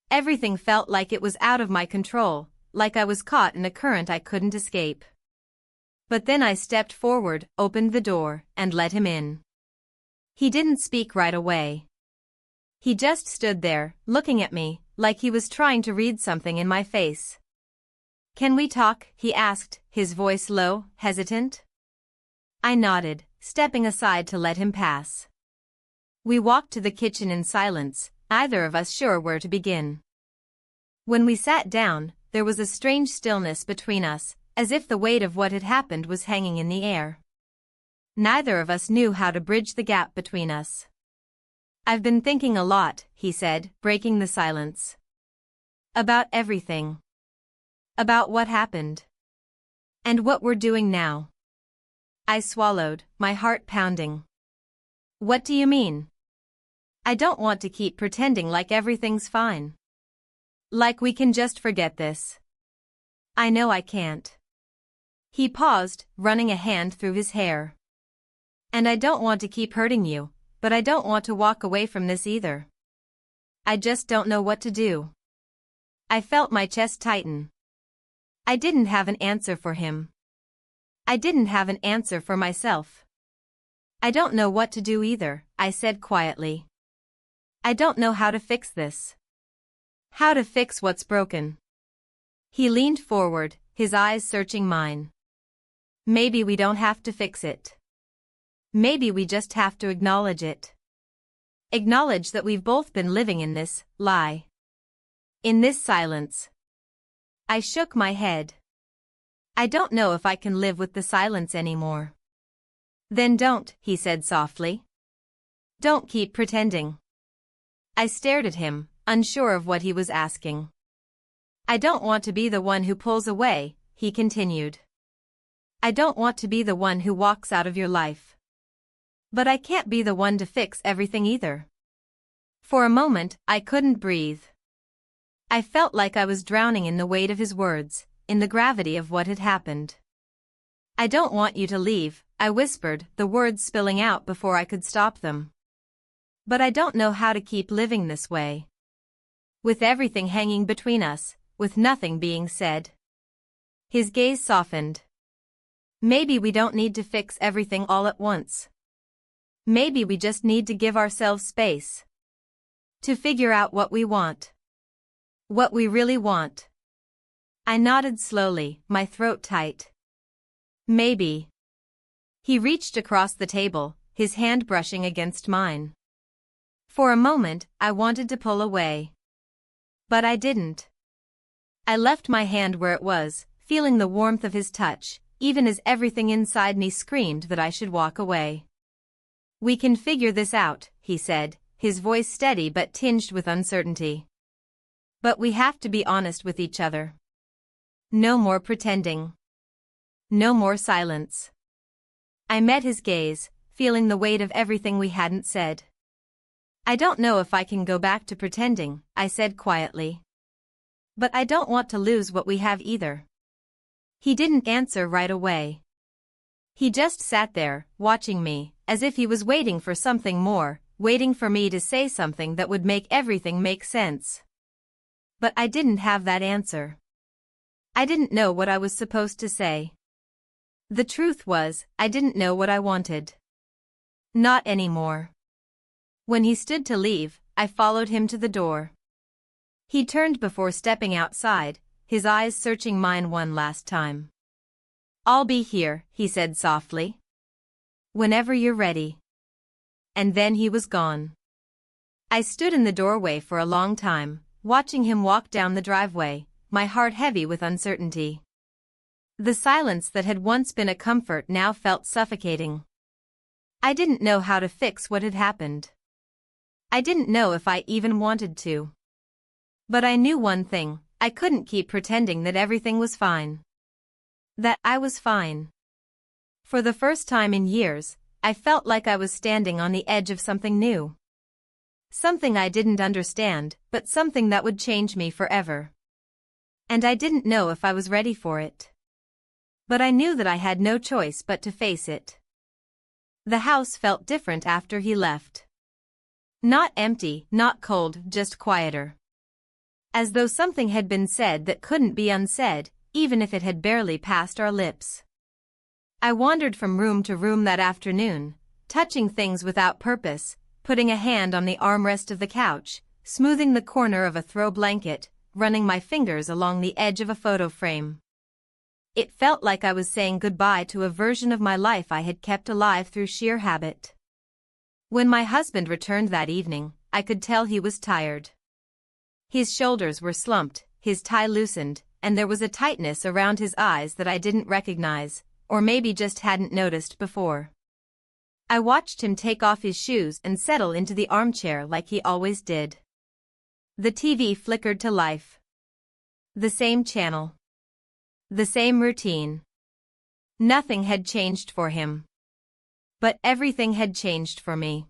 Everything felt like it was out of my control, like I was caught in a current I couldn't escape. But then I stepped forward, opened the door, and let him in. He didn't speak right away. He just stood there, looking at me, like he was trying to read something in my face. "Can we talk?" he asked, his voice low, hesitant. I nodded, stepping aside to let him pass. We walked to the kitchen in silence, neither of us sure where to begin. When we sat down, there was a strange stillness between us, as if the weight of what had happened was hanging in the air. Neither of us knew how to bridge the gap between us. "I've been thinking a lot," he said, breaking the silence. "About everything. About what happened. And what we're doing now." I swallowed, my heart pounding. "What do you mean?" "I don't want to keep pretending like everything's fine. Like we can just forget this. I know I can't." He paused, running a hand through his hair. "And I don't want to keep hurting you, but I don't want to walk away from this either. I just don't know what to do." I felt my chest tighten. I didn't have an answer for him. I didn't have an answer for myself. "I don't know what to do either," I said quietly. "I don't know how to fix this. How to fix what's broken." He leaned forward, his eyes searching mine. "Maybe we don't have to fix it. Maybe we just have to acknowledge it. Acknowledge that we've both been living in this lie. In this silence. I shook my head. I don't know if I can live with the silence anymore. Then don't, he said softly. Don't keep pretending. I stared at him, unsure of what he was asking. I don't want to be the one who pulls away, he continued. I don't want to be the one who walks out of your life. But I can't be the one to fix everything either. For a moment, I couldn't breathe. I felt like I was drowning in the weight of his words, in the gravity of what had happened. I don't want you to leave, I whispered, the words spilling out before I could stop them. But I don't know how to keep living this way. With everything hanging between us, with nothing being said. His gaze softened. Maybe we don't need to fix everything all at once. Maybe we just need to give ourselves space. To figure out what we want. What we really want. I nodded slowly, my throat tight. Maybe. He reached across the table, his hand brushing against mine. For a moment, I wanted to pull away. But I didn't. I left my hand where it was, feeling the warmth of his touch, even as everything inside me screamed that I should walk away. We can figure this out, he said, his voice steady but tinged with uncertainty. But we have to be honest with each other. No more pretending. No more silence. I met his gaze, feeling the weight of everything we hadn't said. I don't know if I can go back to pretending, I said quietly. But I don't want to lose what we have either. He didn't answer right away. He just sat there, watching me, as if he was waiting for something more, waiting for me to say something that would make everything make sense. But I didn't have that answer. I didn't know what I was supposed to say. The truth was, I didn't know what I wanted. Not anymore. When he stood to leave, I followed him to the door. He turned before stepping outside, his eyes searching mine one last time. I'll be here, he said softly. Whenever you're ready. And then he was gone. I stood in the doorway for a long time, watching him walk down the driveway, my heart heavy with uncertainty. The silence that had once been a comfort now felt suffocating. I didn't know how to fix what had happened. I didn't know if I even wanted to. But I knew one thing, I couldn't keep pretending that everything was fine. That I was fine. For the first time in years, I felt like I was standing on the edge of something new. Something I didn't understand, but something that would change me forever. And I didn't know if I was ready for it. But I knew that I had no choice but to face it. The house felt different after he left. Not empty, not cold, just quieter. As though something had been said that couldn't be unsaid, even if it had barely passed our lips. I wandered from room to room that afternoon, touching things without purpose, putting a hand on the armrest of the couch, smoothing the corner of a throw blanket, running my fingers along the edge of a photo frame. It felt like I was saying goodbye to a version of my life I had kept alive through sheer habit. When my husband returned that evening, I could tell he was tired. His shoulders were slumped, his tie loosened, and there was a tightness around his eyes that I didn't recognize, or maybe just hadn't noticed before. I watched him take off his shoes and settle into the armchair like he always did. The TV flickered to life. The same channel. The same routine. Nothing had changed for him. But everything had changed for me.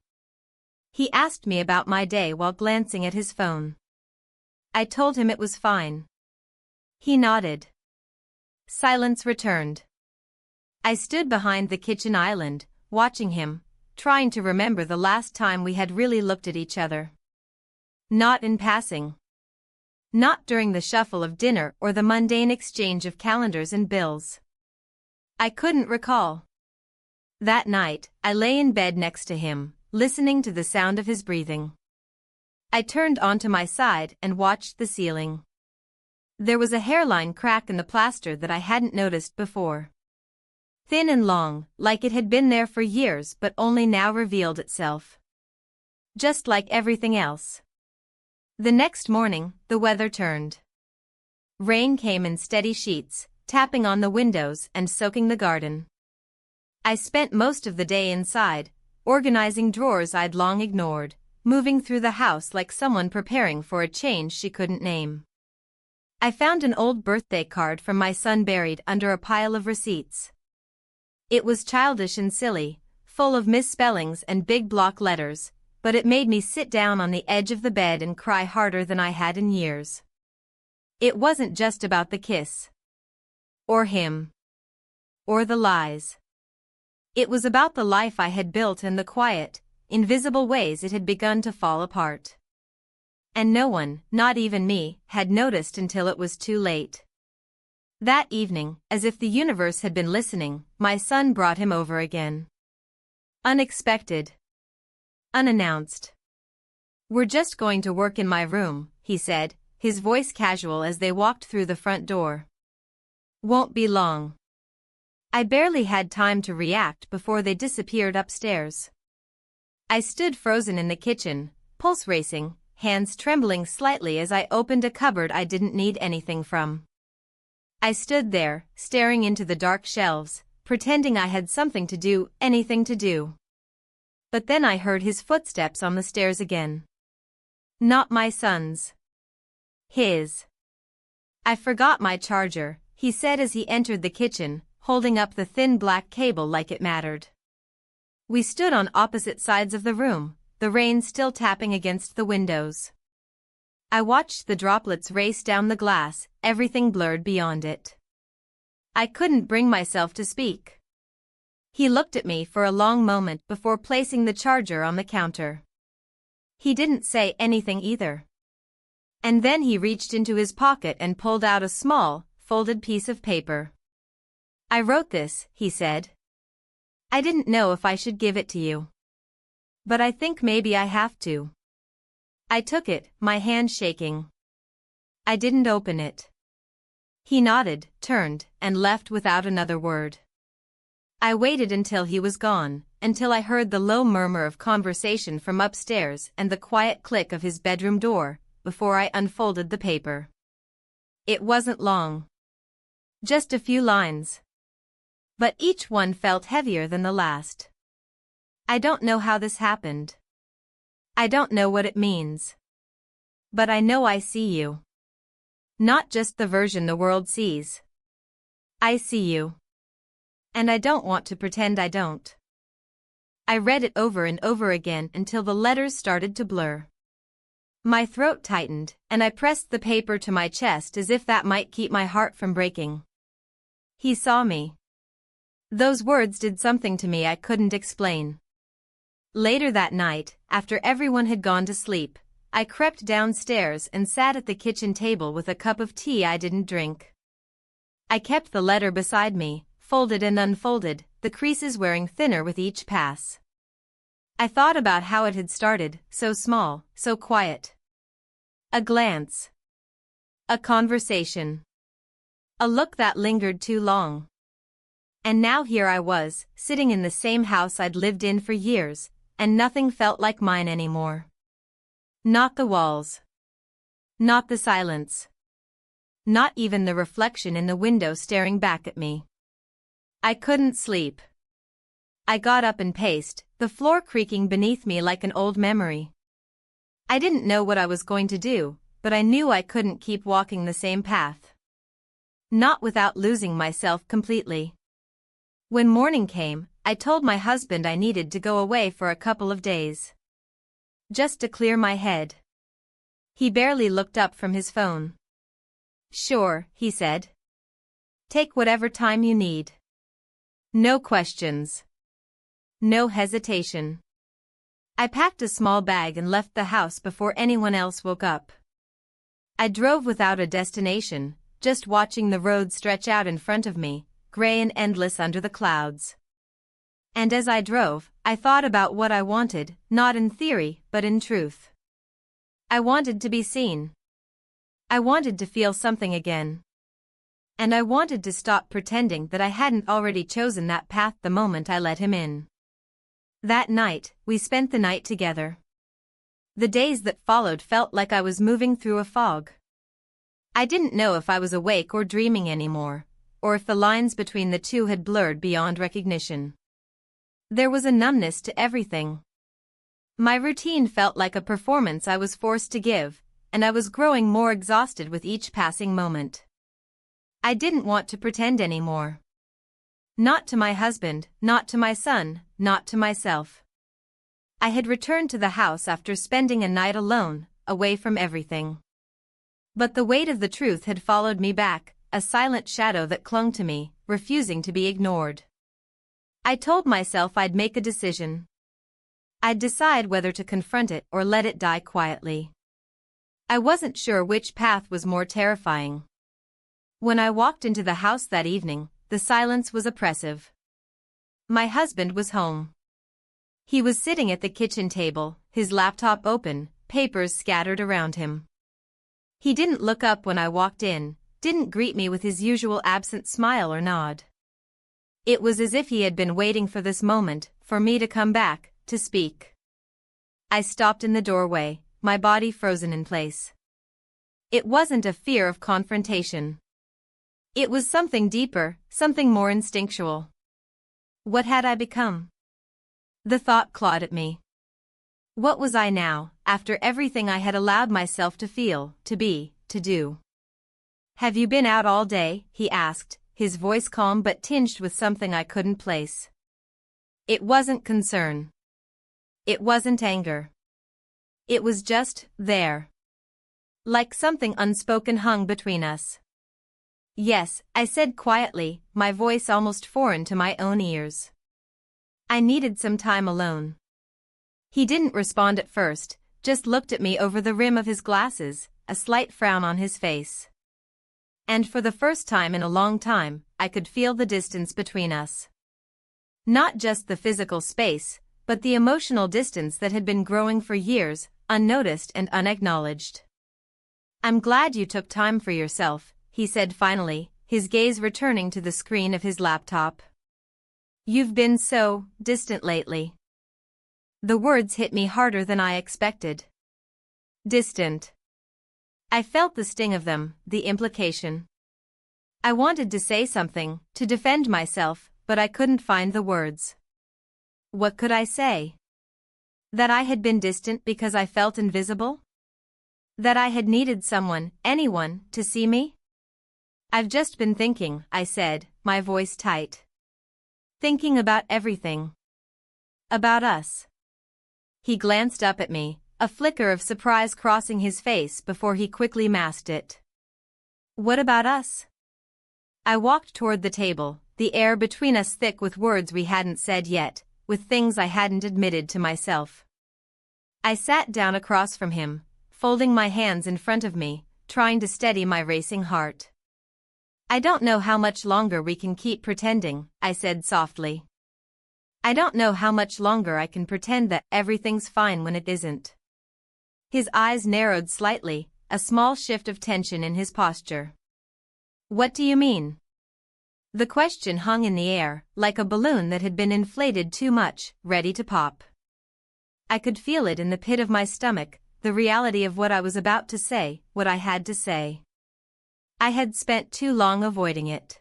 He asked me about my day while glancing at his phone. I told him it was fine. He nodded. Silence returned. I stood behind the kitchen island, watching him, trying to remember the last time we had really looked at each other. Not in passing. Not during the shuffle of dinner or the mundane exchange of calendars and bills. I couldn't recall. That night, I lay in bed next to him, listening to the sound of his breathing. I turned onto my side and watched the ceiling. There was a hairline crack in the plaster that I hadn't noticed before. Thin and long, like it had been there for years but only now revealed itself. Just like everything else. The next morning, the weather turned. Rain came in steady sheets, tapping on the windows and soaking the garden. I spent most of the day inside, organizing drawers I'd long ignored, moving through the house like someone preparing for a change she couldn't name. I found an old birthday card from my son buried under a pile of receipts. It was childish and silly, full of misspellings and big block letters, but it made me sit down on the edge of the bed and cry harder than I had in years. It wasn't just about the kiss. Or him. Or the lies. It was about the life I had built and the quiet, invisible ways it had begun to fall apart. And no one, not even me, had noticed until it was too late. That evening, as if the universe had been listening, my son brought him over again. Unexpected. Unannounced. "We're just going to work in my room," he said, his voice casual as they walked through the front door. "Won't be long." I barely had time to react before they disappeared upstairs. I stood frozen in the kitchen, pulse racing, hands trembling slightly as I opened a cupboard I didn't need anything from. I stood there, staring into the dark shelves, pretending I had something to do, anything to do. But then I heard his footsteps on the stairs again. Not my son's. His. "I forgot my charger," he said as he entered the kitchen, holding up the thin black cable like it mattered. We stood on opposite sides of the room, the rain still tapping against the windows. I watched the droplets race down the glass, everything blurred beyond it. I couldn't bring myself to speak. He looked at me for a long moment before placing the charger on the counter. He didn't say anything either. And then he reached into his pocket and pulled out a small, folded piece of paper. "I wrote this," he said. "I didn't know if I should give it to you. But I think maybe I have to." I took it, my hand shaking. I didn't open it. He nodded, turned, and left without another word. I waited until he was gone, until I heard the low murmur of conversation from upstairs and the quiet click of his bedroom door, before I unfolded the paper. It wasn't long. Just a few lines. But each one felt heavier than the last. "I don't know how this happened. I don't know what it means. But I know I see you. Not just the version the world sees. I see you. And I don't want to pretend I don't." I read it over and over again until the letters started to blur. My throat tightened, and I pressed the paper to my chest as if that might keep my heart from breaking. He saw me. Those words did something to me I couldn't explain. Later that night, after everyone had gone to sleep, I crept downstairs and sat at the kitchen table with a cup of tea I didn't drink. I kept the letter beside me, folded and unfolded, the creases wearing thinner with each pass. I thought about how it had started, so small, so quiet. A glance. A conversation. A look that lingered too long. And now here I was, sitting in the same house I'd lived in for years, and nothing felt like mine anymore. Not the walls. Not the silence. Not even the reflection in the window staring back at me. I couldn't sleep. I got up and paced, the floor creaking beneath me like an old memory. I didn't know what I was going to do, but I knew I couldn't keep walking the same path. Not without losing myself completely. When morning came, I told my husband I needed to go away for a couple of days. Just to clear my head. He barely looked up from his phone. "Sure," he said. "Take whatever time you need. No questions. No hesitation." I packed a small bag and left the house before anyone else woke up. I drove without a destination, just watching the road stretch out in front of me, gray and endless under the clouds. And as I drove, I thought about what I wanted, not in theory, but in truth. I wanted to be seen. I wanted to feel something again. And I wanted to stop pretending that I hadn't already chosen that path the moment I let him in. That night, we spent the night together. The days that followed felt like I was moving through a fog. I didn't know if I was awake or dreaming anymore, or if the lines between the two had blurred beyond recognition. There was a numbness to everything. My routine felt like a performance I was forced to give, and I was growing more exhausted with each passing moment. I didn't want to pretend anymore. Not to my husband, not to my son, not to myself. I had returned to the house after spending a night alone, away from everything. But the weight of the truth had followed me back, a silent shadow that clung to me, refusing to be ignored. I told myself I'd make a decision. I'd decide whether to confront it or let it die quietly. I wasn't sure which path was more terrifying. When I walked into the house that evening, the silence was oppressive. My husband was home. He was sitting at the kitchen table, his laptop open, papers scattered around him. He didn't look up when I walked in, didn't greet me with his usual absent smile or nod. It was as if he had been waiting for this moment, for me to come back, to speak. I stopped in the doorway, my body frozen in place. It wasn't a fear of confrontation. It was something deeper, something more instinctual. What had I become? The thought clawed at me. What was I now, after everything I had allowed myself to feel, to be, to do? "Have you been out all day?" he asked, his voice calm but tinged with something I couldn't place. It wasn't concern. It wasn't anger. It was just there. Like something unspoken hung between us. "Yes," I said quietly, my voice almost foreign to my own ears. I needed some time alone. He didn't respond at first, just looked at me over the rim of his glasses, a slight frown on his face. And for the first time in a long time, I could feel the distance between us. Not just the physical space, but the emotional distance that had been growing for years, unnoticed and unacknowledged. "I'm glad you took time for yourself," he said finally, his gaze returning to the screen of his laptop. "You've been so distant lately." The words hit me harder than I expected. Distant. I felt the sting of them, the implication. I wanted to say something, to defend myself, but I couldn't find the words. What could I say? That I had been distant because I felt invisible? That I had needed someone, anyone, to see me? "I've just been thinking," I said, my voice tight. "Thinking about everything. About us." He glanced up at me, a flicker of surprise crossing his face before he quickly masked it. "What about us?" I walked toward the table, the air between us thick with words we hadn't said yet, with things I hadn't admitted to myself. I sat down across from him, folding my hands in front of me, trying to steady my racing heart. "I don't know how much longer we can keep pretending," I said softly. "I don't know how much longer I can pretend that everything's fine when it isn't." His eyes narrowed slightly, a small shift of tension in his posture. "What do you mean?" The question hung in the air, like a balloon that had been inflated too much, ready to pop. I could feel it in the pit of my stomach, the reality of what I was about to say, what I had to say. I had spent too long avoiding it.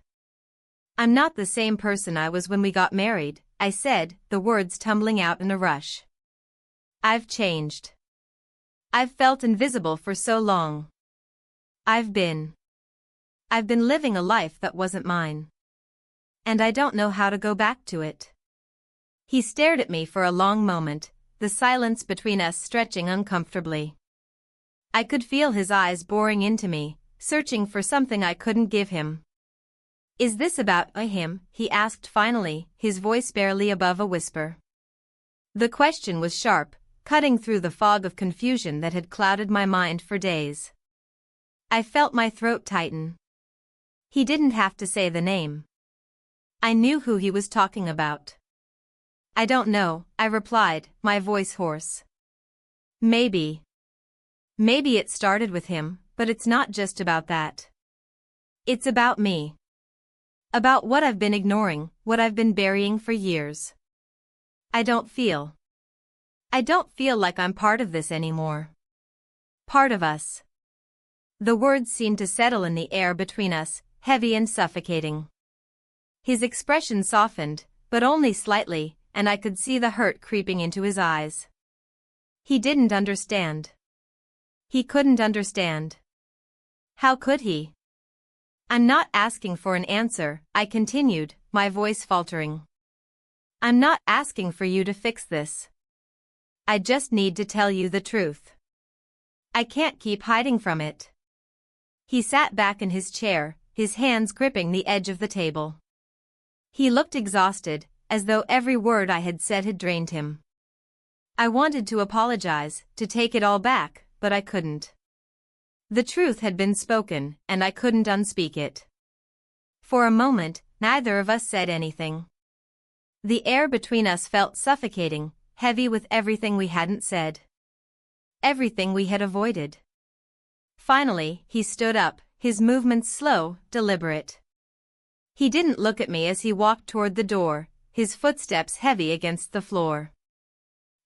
"I'm not the same person I was when we got married," I said, the words tumbling out in a rush. "I've changed. I've felt invisible for so long. I've been living a life that wasn't mine. And I don't know how to go back to it." He stared at me for a long moment, the silence between us stretching uncomfortably. I could feel his eyes boring into me, searching for something I couldn't give him. "Is this about him?" he asked finally, his voice barely above a whisper. The question was sharp, cutting through the fog of confusion that had clouded my mind for days. I felt my throat tighten. He didn't have to say the name. I knew who he was talking about. "I don't know," I replied, my voice hoarse. Maybe it started with him, but it's not just about that. It's about me. About what I've been ignoring, what I've been burying for years. I don't feel like I'm part of this anymore. Part of us. The words seemed to settle in the air between us, heavy and suffocating. His expression softened, but only slightly, and I could see the hurt creeping into his eyes. He didn't understand. He couldn't understand. How could he? I'm not asking for an answer, I continued, my voice faltering. I'm not asking for you to fix this. I just need to tell you the truth. I can't keep hiding from it. He sat back in his chair, his hands gripping the edge of the table. He looked exhausted, as though every word I had said had drained him. I wanted to apologize, to take it all back, but I couldn't. The truth had been spoken, and I couldn't unspeak it. For a moment, neither of us said anything. The air between us felt suffocating, heavy with everything we hadn't said. Everything we had avoided. Finally, he stood up, his movements slow, deliberate. He didn't look at me as he walked toward the door, his footsteps heavy against the floor.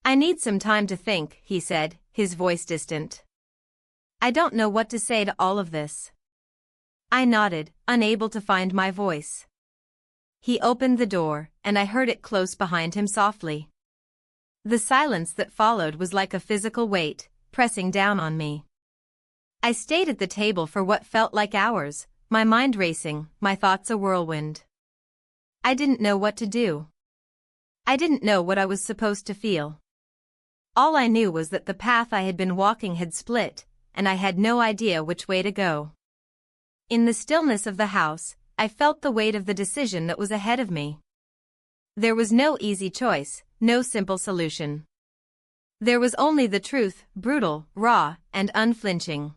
I need some time to think, he said, his voice distant. I don't know what to say to all of this. I nodded, unable to find my voice. He opened the door, and I heard it close behind him softly. The silence that followed was like a physical weight, pressing down on me. I stayed at the table for what felt like hours, my mind racing, my thoughts a whirlwind. I didn't know what to do. I didn't know what I was supposed to feel. All I knew was that the path I had been walking had split, and I had no idea which way to go. In the stillness of the house, I felt the weight of the decision that was ahead of me. There was no easy choice, no simple solution. There was only the truth, brutal, raw, and unflinching.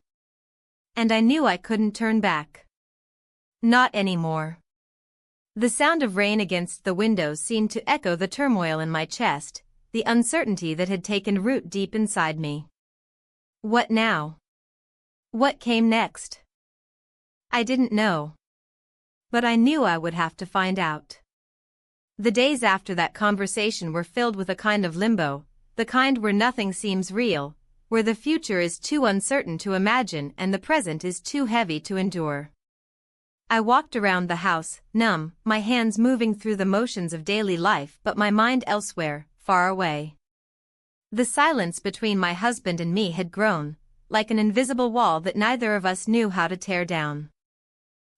And I knew I couldn't turn back. Not anymore. The sound of rain against the windows seemed to echo the turmoil in my chest, the uncertainty that had taken root deep inside me. What now? What came next? I didn't know. But I knew I would have to find out. The days after that conversation were filled with a kind of limbo, the kind where nothing seems real, where the future is too uncertain to imagine and the present is too heavy to endure. I walked around the house, numb, my hands moving through the motions of daily life but my mind elsewhere, far away. The silence between my husband and me had grown, like an invisible wall that neither of us knew how to tear down.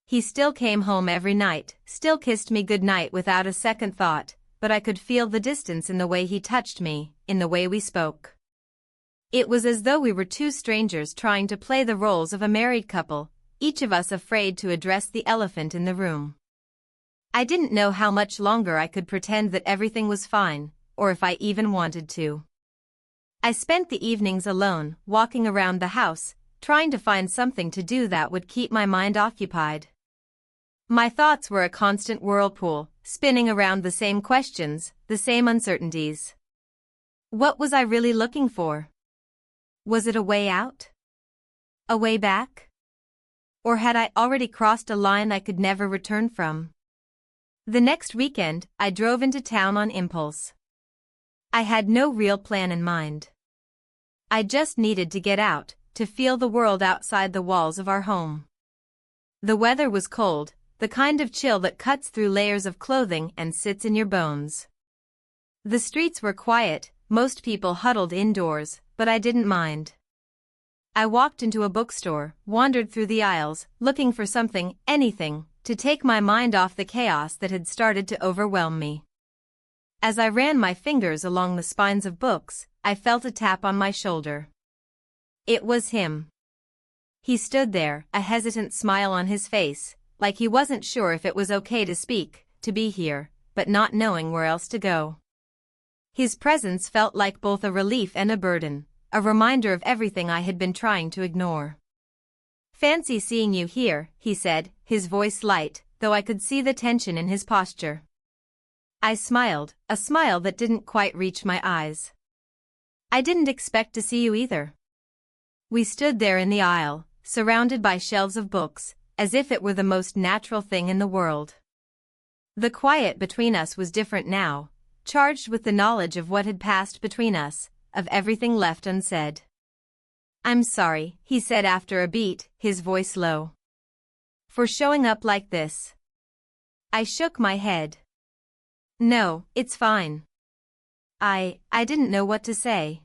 He still came home every night, still kissed me goodnight without a second thought, but I could feel the distance in the way he touched me, in the way we spoke. It was as though we were two strangers trying to play the roles of a married couple, each of us afraid to address the elephant in the room. I didn't know how much longer I could pretend that everything was fine, or if I even wanted to. I spent the evenings alone, walking around the house, trying to find something to do that would keep my mind occupied. My thoughts were a constant whirlpool, spinning around the same questions, the same uncertainties. What was I really looking for? Was it a way out? A way back? Or had I already crossed a line I could never return from? The next weekend, I drove into town on impulse. I had no real plan in mind. I just needed to get out, to feel the world outside the walls of our home. The weather was cold, the kind of chill that cuts through layers of clothing and sits in your bones. The streets were quiet, most people huddled indoors, but I didn't mind. I walked into a bookstore, wandered through the aisles, looking for something, anything, to take my mind off the chaos that had started to overwhelm me. As I ran my fingers along the spines of books, I felt a tap on my shoulder. It was him. He stood there, a hesitant smile on his face, like he wasn't sure if it was okay to speak, to be here, but not knowing where else to go. His presence felt like both a relief and a burden, a reminder of everything I had been trying to ignore. "Fancy seeing you here," he said, his voice light, though I could see the tension in his posture. I smiled, a smile that didn't quite reach my eyes. "I didn't expect to see you either." We stood there in the aisle, surrounded by shelves of books, as if it were the most natural thing in the world. The quiet between us was different now, charged with the knowledge of what had passed between us, of everything left unsaid. I'm sorry, he said after a beat, his voice low. For showing up like this. I shook my head. No, it's fine. I didn't know what to say.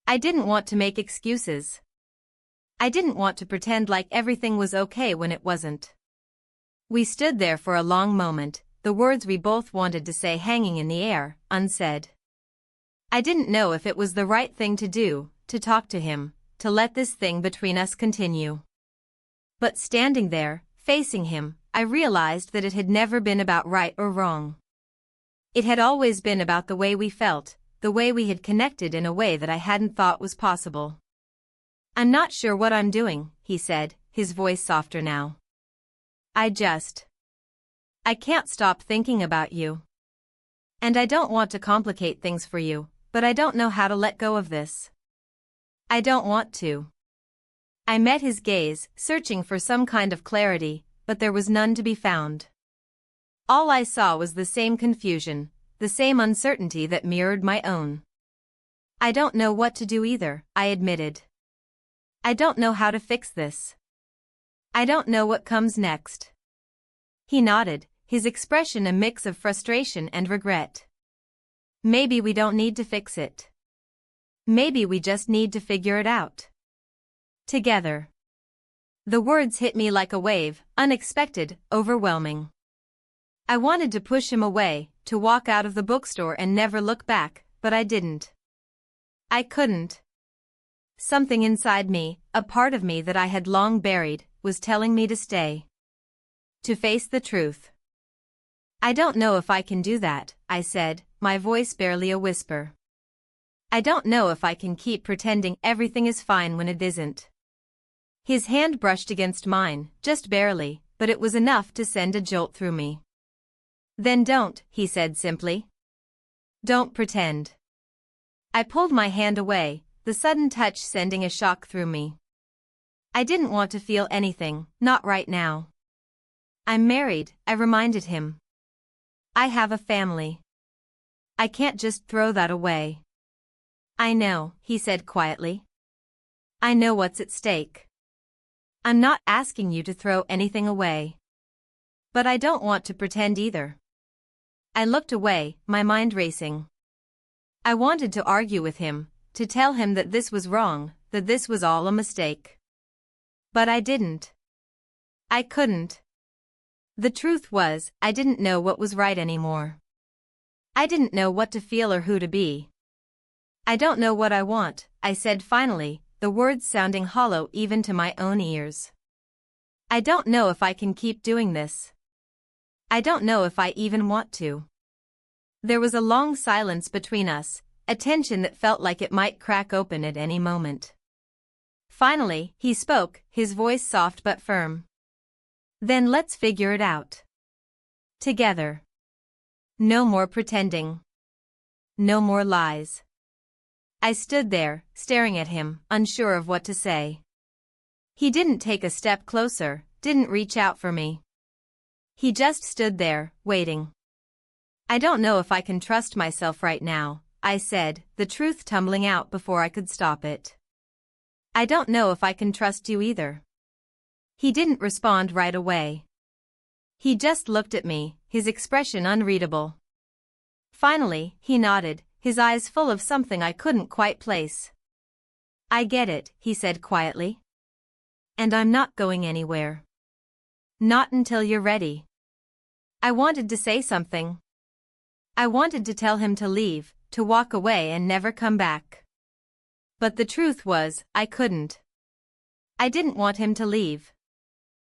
I didn't want to make excuses. I didn't want to pretend like everything was okay when it wasn't. We stood there for a long moment, the words we both wanted to say hanging in the air, unsaid. I didn't know if it was the right thing to do, to talk to him, to let this thing between us continue. But standing there, facing him, I realized that it had never been about right or wrong. It had always been about the way we felt, the way we had connected in a way that I hadn't thought was possible. I'm not sure what I'm doing, he said, his voice softer now. I can't stop thinking about you. And I don't want to complicate things for you, but I don't know how to let go of this. I don't want to. I met his gaze, searching for some kind of clarity, but there was none to be found. All I saw was the same confusion, the same uncertainty that mirrored my own. I don't know what to do either, I admitted. I don't know how to fix this. I don't know what comes next. He nodded, his expression a mix of frustration and regret. Maybe we don't need to fix it. Maybe we just need to figure it out. Together. The words hit me like a wave, unexpected, overwhelming. I wanted to push him away, to walk out of the bookstore and never look back, but I didn't. I couldn't. Something inside me, a part of me that I had long buried, was telling me to stay. To face the truth. I don't know if I can do that, I said, my voice barely a whisper. I don't know if I can keep pretending everything is fine when it isn't. His hand brushed against mine, just barely, but it was enough to send a jolt through me. Then don't, he said simply. Don't pretend. I pulled my hand away, the sudden touch sending a shock through me. I didn't want to feel anything, not right now. I'm married, I reminded him. I have a family. I can't just throw that away. I know, he said quietly. I know what's at stake. I'm not asking you to throw anything away. But I don't want to pretend either. I looked away, my mind racing. I wanted to argue with him, to tell him that this was wrong, that this was all a mistake. But I didn't. I couldn't. The truth was, I didn't know what was right anymore. I didn't know what to feel or who to be. I don't know what I want, I said finally, the words sounding hollow even to my own ears. I don't know if I can keep doing this. I don't know if I even want to. There was a long silence between us, a tension that felt like it might crack open at any moment. Finally, he spoke, his voice soft but firm. Then let's figure it out. Together. No more pretending. No more lies. I stood there, staring at him, unsure of what to say. He didn't take a step closer, didn't reach out for me. He just stood there, waiting. I don't know if I can trust myself right now, I said, the truth tumbling out before I could stop it. I don't know if I can trust you either. He didn't respond right away. He just looked at me, his expression unreadable. Finally, he nodded, his eyes full of something I couldn't quite place. I get it, he said quietly. And I'm not going anywhere. Not until you're ready. I wanted to say something. I wanted to tell him to leave, to walk away and never come back. But the truth was, I couldn't. I didn't want him to leave.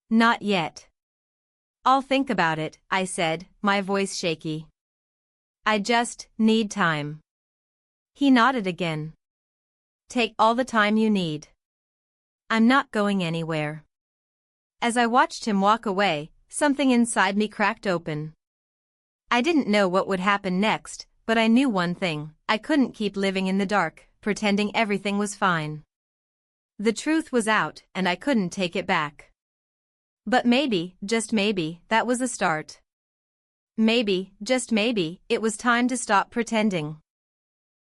Not yet. I'll think about it, I said, my voice shaky. I just need time. He nodded again. Take all the time you need. I'm not going anywhere. As I watched him walk away, something inside me cracked open. I didn't know what would happen next, but I knew one thing, I couldn't keep living in the dark, pretending everything was fine. The truth was out, and I couldn't take it back. But maybe, just maybe, that was a start. Maybe, just maybe, it was time to stop pretending.